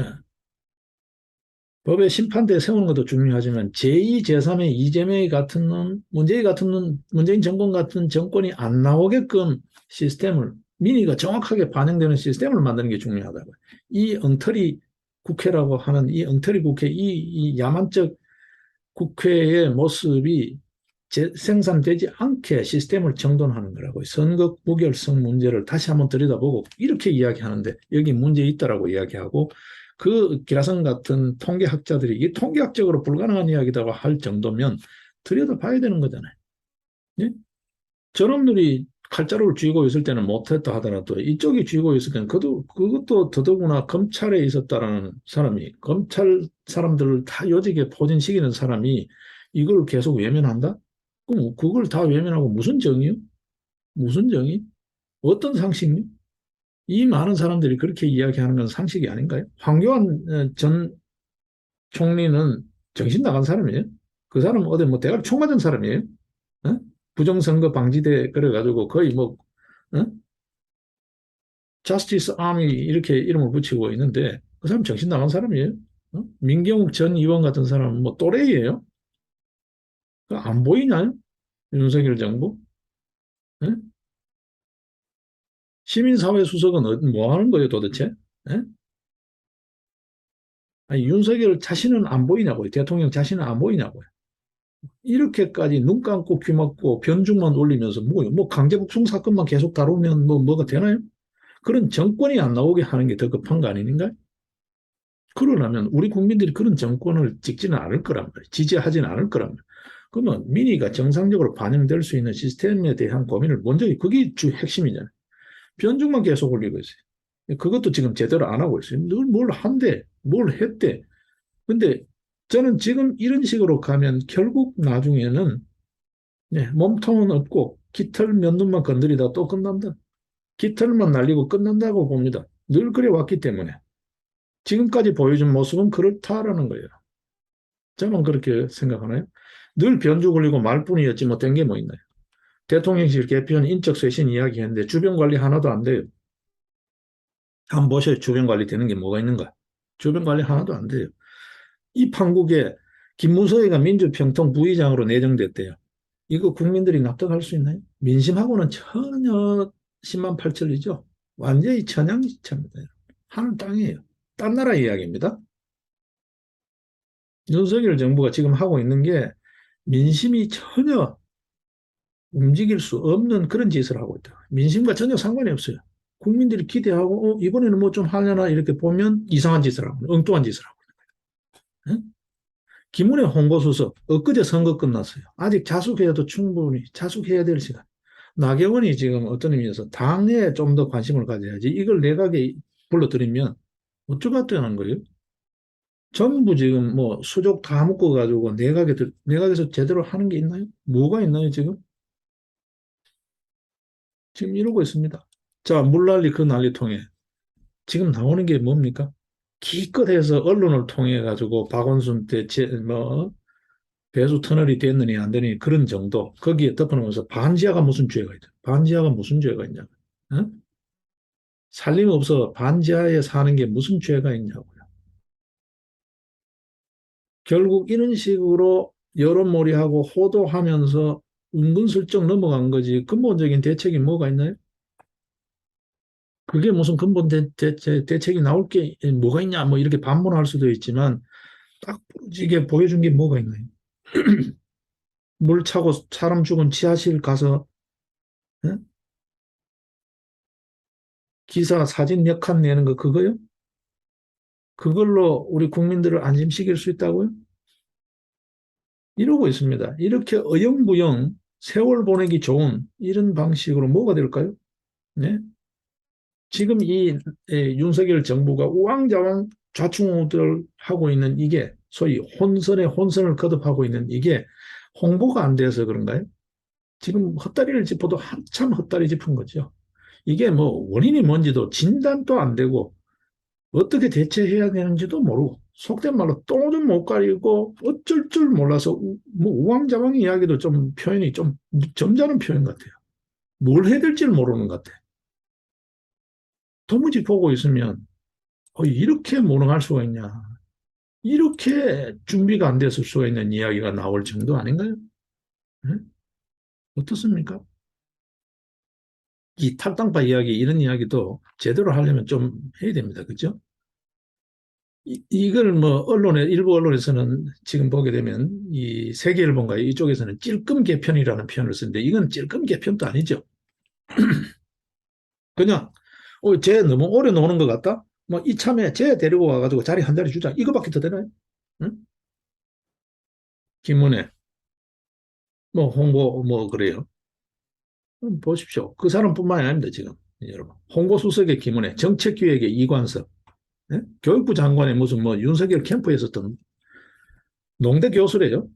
법의 심판대에 세우는 것도 중요하지만 제2, 제3의 이재명이 같은 놈, 문재인 같은 놈, 문재인 정권 같은 정권이 안 나오게끔 시스템을 민의가 정확하게 반영되는 시스템을 만드는 게 중요하다고요. 이 엉터리 국회라고 하는 이 엉터리 국회, 이 야만적 국회의 모습이 생산되지 않게 시스템을 정돈하는 거라고요. 선거 무결성 문제를 다시 한번 들여다보고 이렇게 이야기하는데 여기 문제 있다라고 이야기하고 그 기라성 같은 통계학자들이 이 통계학적으로 불가능한 이야기다고 할 정도면 들여다봐야 되는 거잖아요. 예? 저놈들이 칼자루를 쥐고 있을 때는 못했다 하더라도 이쪽이 쥐고 있을 때는 그것도 더더구나 검찰에 있었다라는 사람이 검찰 사람들을 다 요직에 포진시키는 사람이 이걸 계속 외면한다? 그럼 그걸 다 외면하고 무슨 정의요? 무슨 정의? 어떤 상식요? 이 많은 사람들이 그렇게 이야기하는 건 상식이 아닌가요? 황교안 전 총리는 정신 나간 사람이에요. 그 사람은 어디 뭐 대가리 총 맞은 사람이에요. 어? 부정선거 방지대 그래가지고 거의 뭐 어? 자스티스 아미 이렇게 이름을 붙이고 있는데 그 사람 정신 나간 사람이에요. 어? 민경욱 전 의원 같은 사람은 뭐 또래예요. 안 보이나요? 윤석열 정부? 어? 시민사회 수석은 뭐 하는 거예요 도대체? 어? 아니, 윤석열 자신은 안 보이냐고요. 대통령 자신은 안 보이냐고요. 이렇게까지 눈 감고 귀 막고 변죽만 올리면서 뭐요? 뭐 강제북송 사건만 계속 다루면 뭐가 되나요? 그런 정권이 안 나오게 하는 게 더 급한 거 아닌가요? 그러려면 우리 국민들이 그런 정권을 찍지는 않을 거란 말이에요. 지지하지는 않을 거란 말이에요. 그러면 민의가 정상적으로 반영될 수 있는 시스템에 대한 고민을 먼저 그게 주 핵심이잖아요. 변죽만 계속 올리고 있어요. 그것도 지금 제대로 안 하고 있어요. 늘 뭘 한대, 뭘 했대. 근데 저는 지금 이런 식으로 가면 결국 나중에는 몸통은 없고 깃털 몇 놈만 건드리다 또 끝난다. 깃털만 날리고 끝난다고 봅니다. 늘 그래 왔기 때문에. 지금까지 보여준 모습은 그렇다라는 거예요. 저는 그렇게 생각하나요? 늘 변주 굴리고 말뿐이었지 뭐 된 게 뭐 있나요? 대통령실 개편 인적 쇄신 이야기했는데 주변 관리 하나도 안 돼요. 한번 보셔요. 주변 관리 되는 게 뭐가 있는가? 주변 관리 하나도 안 돼요. 이 판국에 김무성이가 민주평통 부의장으로 내정됐대요. 이거 국민들이 납득할 수 있나요? 민심하고는 전혀 10만 8천이죠. 완전히 천양지차입니다. 하늘 땅이에요. 딴 나라 이야기입니다. 윤석열 정부가 지금 하고 있는 게 민심이 전혀 움직일 수 없는 그런 짓을 하고 있다. 민심과 전혀 상관이 없어요. 국민들이 기대하고 이번에는 뭐 좀 하려나 이렇게 보면 이상한 짓을 하고 엉뚱한 짓을 하고 있는 거예요. 김은혜 홍보수석 엊그제 선거 끝났어요. 아직 자숙해도 충분히 자숙해야 될 시간. 나경원이 지금 어떤 의미에서 당에 좀 더 관심을 가져야지. 이걸 내각에 불러들이면 어쩌겠다는 거예요? 전부 지금 뭐 수족 다 묶어가지고 내각에서 제대로 하는 게 있나요? 뭐가 있나요, 지금? 지금 이러고 있습니다. 자, 물난리 그 난리통에 지금 나오는 게 뭡니까? 기껏해서 언론을 통해 가지고 박원순 뭐 배수 터널이 됐느니 안 되느니 그런 정도. 거기에 덮어놓으면서 반지하가 무슨 죄가 있다. 반지하가 무슨 죄가 있냐. 어? 살림없어 반지하에 사는 게 무슨 죄가 있냐고요. 결국 이런 식으로 여론몰이하고 호도하면서 은근슬쩍 넘어간 거지. 근본적인 대책이 뭐가 있나요? 그게 무슨 근본 대책이 나올 게 뭐가 있냐, 뭐 이렇게 반문할 수도 있지만 딱 부러지게 보여준 게 뭐가 있나요? 물 차고 사람 죽은 지하실 가서 어? 기사 사진 몇 칸 내는 거 그거요? 그걸로 우리 국민들을 안심시킬 수 있다고요? 이러고 있습니다. 이렇게 어영부영 세월 보내기 좋은 이런 방식으로 뭐가 될까요? 네? 지금 이 윤석열 정부가 우왕좌왕 좌충우돌 하고 있는 이게 소위 혼선에 혼선을 거듭하고 있는 이게 홍보가 안 돼서 그런가요? 지금 헛다리를 짚어도 한참 헛다리 짚은 거죠. 이게 뭐 원인이 뭔지도 진단도 안 되고 어떻게 대처해야 되는지도 모르고 속된 말로 똥좀 못 가리고 어쩔 줄 몰라서 뭐 우왕좌왕 이야기도 좀 표현이 좀 점잖은 표현 같아요. 뭘 해야 될지 모르는 것 같아요. 도무지 보고 있으면 이렇게 무능할 수가 있냐. 이렇게 준비가 안 됐을 수가 있는 이야기가 나올 정도 아닌가요? 네? 어떻습니까? 이 탈당파 이야기, 이런 이야기도 제대로 하려면 좀 해야 됩니다. 그죠? 이걸 뭐 언론에, 일부 언론에서는 지금 보게 되면 이 세계일보인가 이쪽에서는 찔끔 개편이라는 표현을 쓰는데 이건 찔끔 개편도 아니죠. 그냥 쟤 너무 오래 노는 것 같다? 뭐 이참에 쟤 데리고 와가지고 자리 한 자리 주자. 이거밖에 더 되나요? 응? 김문혜, 뭐 홍보 뭐 그래요. 보십시오. 그 사람뿐만이 아닙니다, 지금. 여러분. 홍보수석의 김은혜, 정책기획의 이관석, 예? 교육부 장관의 무슨 뭐 윤석열 캠프에 있었던 농대 교수래요.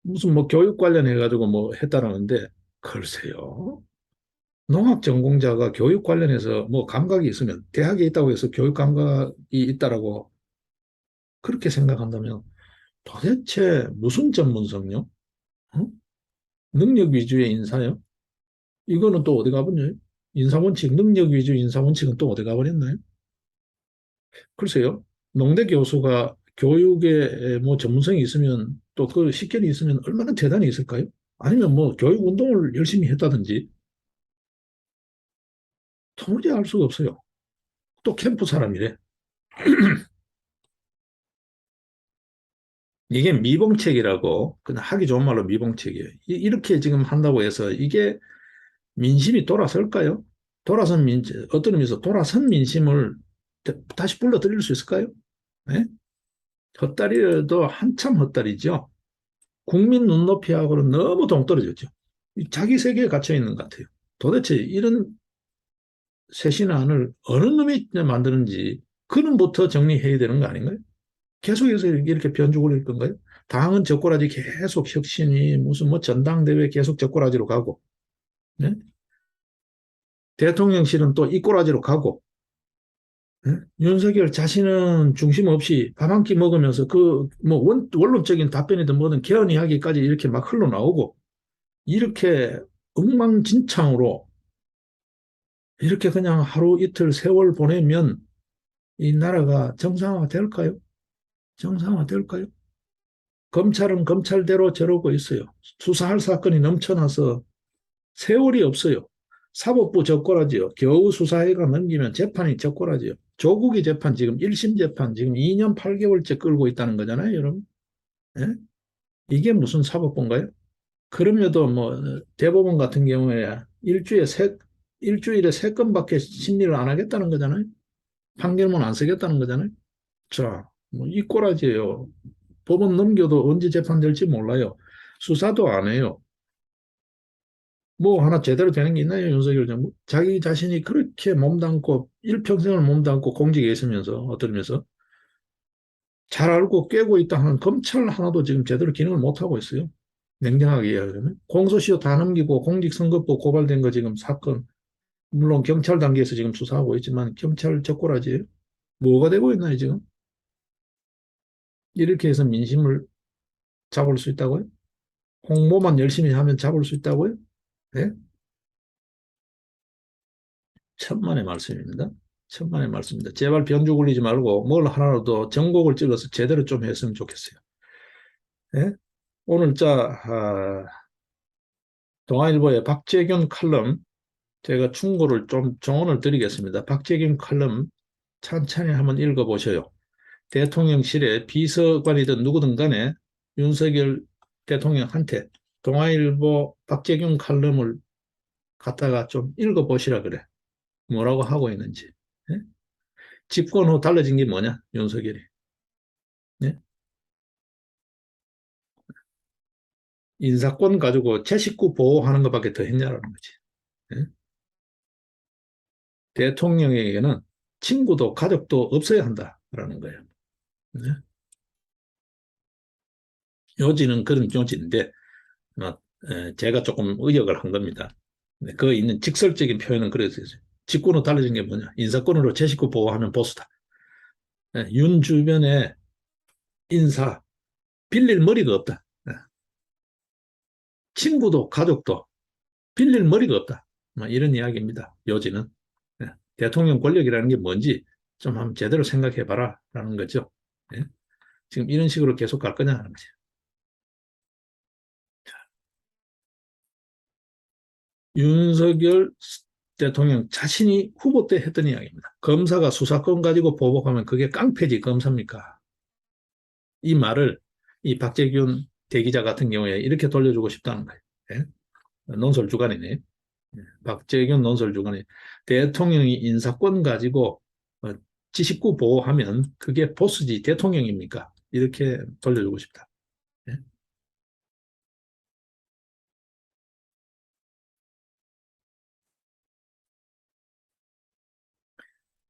무슨 뭐 교육 관련해가지고 뭐 했다라는데, 글쎄요. 농학 전공자가 교육 관련해서 뭐 감각이 있으면 대학에 있다고 해서 교육 감각이 있다라고 그렇게 생각한다면 도대체 무슨 전문성요? 어? 능력 위주의 인사요? 이거는 또 어디 가버려요? 인사원칙, 능력 위주 인사원칙은 또 어디 가버렸나요? 글쎄요. 농대 교수가 교육에 뭐 전문성이 있으면 또 그 식견이 있으면 얼마나 대단히 있을까요? 아니면 뭐 교육 운동을 열심히 했다든지 도무지 알 수가 없어요. 또 캠프 사람이래. 이게 미봉책이라고 그냥 하기 좋은 말로 미봉책이에요. 이렇게 지금 한다고 해서 이게 민심이 돌아설까요? 어떤 의미에서 돌아선 민심을 다시 불러들일 수 있을까요? 네? 헛다리도 한참 헛다리죠. 국민 눈높이하고는 너무 동떨어졌죠. 자기 세계에 갇혀 있는 것 같아요. 도대체 이런 쇄신안을 어느 놈이 만드는지 그놈부터 정리해야 되는 거 아닌가요? 계속해서 이렇게 변죽 올릴 건가요? 당은 젓가락이 계속 혁신이 무슨 뭐 전당대회 계속 젓가락으로 가고, 네? 대통령실은 또 이꼬라지로 가고, 네? 윤석열 자신은 중심 없이 밥 한 끼 먹으면서 그 뭐 원론적인 답변이든 뭐든 개헌이야기까지 이렇게 막 흘러나오고 이렇게 엉망진창으로 이렇게 그냥 하루 이틀 세월 보내면 이 나라가 정상화 될까요? 정상화 될까요? 검찰은 검찰대로 저러고 있어요. 수사할 사건이 넘쳐나서 세월이 없어요. 사법부 적고라지요. 겨우 수사회가 넘기면 재판이 적고라지요. 조국이 재판 지금 1심 재판 지금 2년 8개월째 끌고 있다는 거잖아요, 여러분. 예? 이게 무슨 사법부인가요? 그럼에도 뭐 대법원 같은 경우에 일주일에 세 건밖에 심리를 안 하겠다는 거잖아요. 판결문 안 쓰겠다는 거잖아요. 자, 뭐 이 꼬라지예요. 법원 넘겨도 언제 재판될지 몰라요. 수사도 안 해요. 뭐 하나 제대로 되는 게 있나요, 윤석열 정부? 자기 자신이 그렇게 몸담고 일평생을 몸담고 공직에 있으면서 어떠면서 잘 알고 꿰고 있다 하는 검찰 하나도 지금 제대로 기능을 못 하고 있어요. 냉정하게 이야기하면 공소시효 다 넘기고 공직선거법 고발된 거 지금 사건 물론 경찰 단계에서 지금 수사하고 있지만 경찰 적고라지 뭐가 되고 있나요 지금? 이렇게 해서 민심을 잡을 수 있다고요? 홍보만 열심히 하면 잡을 수 있다고요? 네? 천만의 말씀입니다. 천만의 말씀입니다. 제발 변주 굴리지 말고 뭘 하나라도 전곡을 찔러서 제대로 좀 했으면 좋겠어요. 네? 오늘 동아일보의 박재균 칼럼 제가 충고를 좀 조언을 드리겠습니다. 박재균 칼럼 천천히 한번 읽어보셔요. 대통령실에 비서관이든 누구든 간에 윤석열 대통령한테 동아일보 박재균 칼럼을 갖다가 좀 읽어보시라 그래. 뭐라고 하고 있는지. 예? 집권 후 달라진 게 뭐냐? 윤석열이. 예? 인사권 가지고 제 식구 보호하는 것밖에 더 했냐라는 거지. 예? 대통령에게는 친구도 가족도 없어야 한다라는 거예요. 예? 요지는 그런 요지인데 제가 조금 의역을 한 겁니다. 그 있는 직설적인 표현은 그랬어요. 직권으로 달라진 게 뭐냐? 인사권으로 제 식구 보호하면 보수다. 윤 주변에 인사 빌릴 머리가 없다. 친구도 가족도 빌릴 머리가 없다. 이런 이야기입니다. 요지는. 대통령 권력이라는 게 뭔지 좀 한번 제대로 생각해 봐라 라는 거죠. 지금 이런 식으로 계속 갈 거냐 하는 거죠. 윤석열 대통령 자신이 후보 때 했던 이야기입니다. 검사가 수사권 가지고 보복하면 그게 깡패지 검사입니까? 이 말을 이 박재균 대기자 같은 경우에 이렇게 돌려주고 싶다는 거예요. 예? 논설주간이네. 박재균 논설주간이 대통령이 인사권 가지고 지식구 보호하면 그게 보스지 대통령입니까? 이렇게 돌려주고 싶다. 예?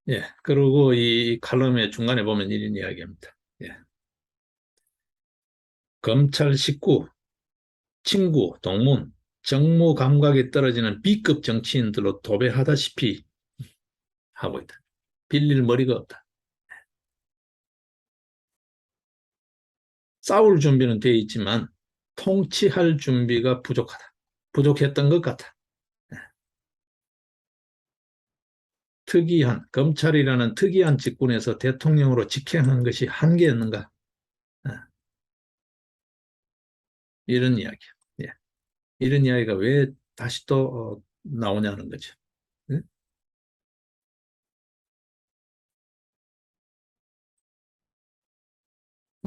예. 그리고 이 칼럼의 중간에 보면 이런 이야기입니다. 예. 검찰 식구, 친구, 동문, 정무 감각이 떨어지는 B급 정치인들로 도배하다시피 하고 있다. 빌릴 머리가 없다. 싸울 준비는 돼 있지만 통치할 준비가 부족하다. 부족했던 것 같아. 특이한 검찰이라는 특이한 직군에서 대통령으로 직행한 것이 한계였는가? 아, 이런 이야기. 예. 이런 이야기가 왜 다시 또 나오냐는 거죠. 예?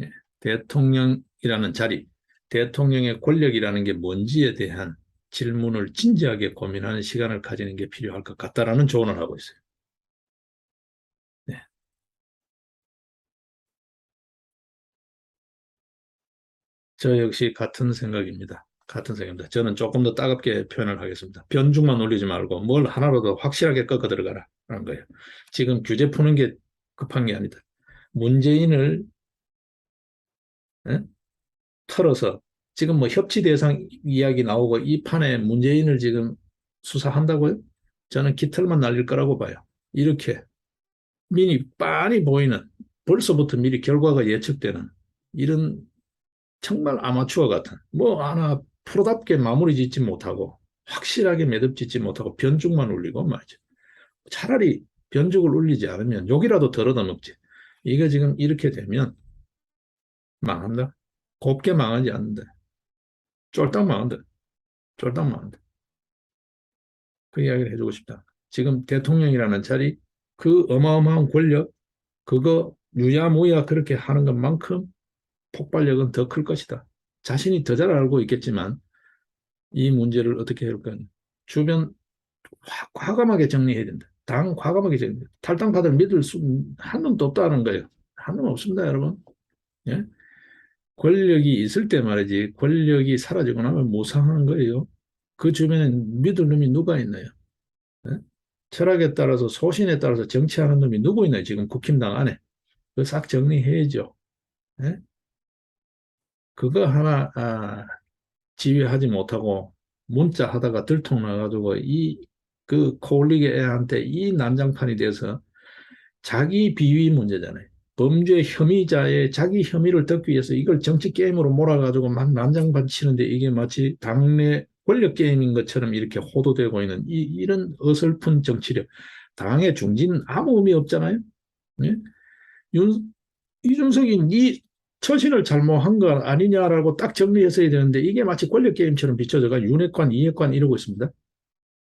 예. 대통령이라는 자리, 대통령의 권력이라는 게 뭔지에 대한 질문을 진지하게 고민하는 시간을 가지는 게 필요할 것 같다라는 조언을 하고 있어요. 네. 저 역시 같은 생각입니다. 같은 생각입니다. 저는 조금 더 따갑게 표현을 하겠습니다. 변죽만 올리지 말고 뭘 하나라도 확실하게 꺾어 들어가라 라는 거예요. 지금 규제 푸는 게 급한 게 아니다. 문재인을 예? 털어서 지금 뭐 협치 대상 이야기 나오고 이 판에 문재인을 지금 수사한다고요? 저는 깃털만 날릴 거라고 봐요. 이렇게 미리 빤히 보이는 벌써부터 미리 결과가 예측되는 이런 정말 아마추어 같은 뭐 하나 프로답게 마무리 짓지 못하고 확실하게 매듭 짓지 못하고 변죽만 울리고 말이죠. 차라리 변죽을 울리지 않으면 욕이라도 덜 얻어먹지. 이게 지금 이렇게 되면 망한다. 곱게 망하지 않는다. 쫄딱 망한다. 쫄딱 망한다. 그 이야기를 해주고 싶다. 지금 대통령이라는 자리, 그 어마어마한 권력, 그거 유야무야 그렇게 하는 것만큼 폭발력은 더 클 것이다. 자신이 더 잘 알고 있겠지만 이 문제를 어떻게 할까? 주변 과감하게 정리해야 된다. 당 과감하게 정리. 탈당파들 믿을 수 한 놈도 없다는 거예요. 한 놈 없습니다, 여러분. 예? 권력이 있을 때 말이지 권력이 사라지고 나면 무상한 거예요. 그 주변에 믿을 놈이 누가 있나요? 예? 철학에 따라서 소신에 따라서 정치하는 놈이 누구 있나요? 지금 국힘당 안에. 그 싹 정리해야죠. 예? 그거 하나 지휘하지 못하고 문자 하다가 들통 나가지고 이 그 코올리게 애한테 이 난장판이 돼서 자기 비위 문제잖아요. 범죄 혐의자의 자기 혐의를 덮기 위해서 이걸 정치 게임으로 몰아가지고 막 난장판 치는데 이게 마치 당내 권력 게임인 것처럼 이렇게 호도되고 있는 이런 어설픈 정치력. 당의 중진 아무 의미 없잖아요. 예? 이준석이 네 처신을 잘못한 거 아니냐라고 딱 정리했어야 되는데 이게 마치 권력 게임처럼 비춰져가 윤핵관, 이핵관 이러고 있습니다.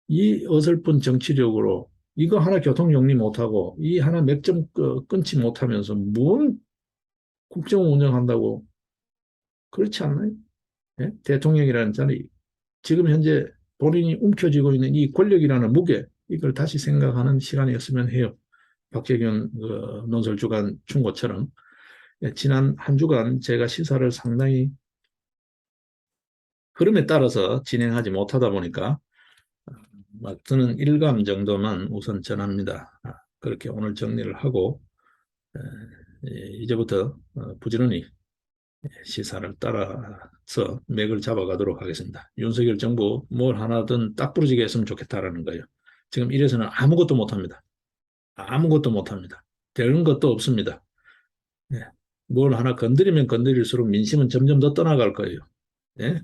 이 어설픈 정치력으로 이거 하나 교통 정리 못하고 이 하나 맥점 끊지 못하면서 뭔 국정 운영한다고 그렇지 않나요? 예? 대통령이라는 자리 지금 현재 본인이 움켜쥐고 있는 이 권력이라는 무게 이걸 다시 생각하는 시간이었으면 해요. 박재균 논설주간 충고처럼 지난 한 주간 제가 시사를 상당히 흐름에 따라서 진행하지 못하다 보니까 막 저는 일감 정도만 우선 전합니다. 그렇게 오늘 정리를 하고 이제부터 부지런히 시사를 따라서 맥을 잡아가도록 하겠습니다. 윤석열 정부 뭘 하나든 딱 부러지게 했으면 좋겠다라는 거예요. 지금 이래서는 아무것도 못합니다. 아무것도 못합니다. 되는 것도 없습니다. 예. 뭘 하나 건드리면 건드릴수록 민심은 점점 더 떠나갈 거예요. 예?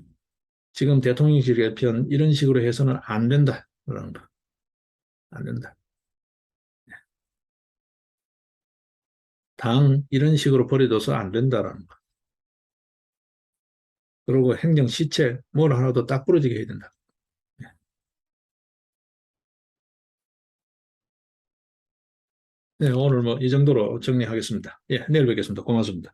지금 대통령실 개편 이런 식으로 해서는 안 된다. 그러는 거. 안 된다. 당 이런 식으로 버려둬서 안 된다라는 거. 그리고 행정 시책 뭘 하나도 딱 부러지게 해야 된다. 네, 오늘 뭐 이 정도로 정리하겠습니다. 예, 내일 뵙겠습니다. 고맙습니다.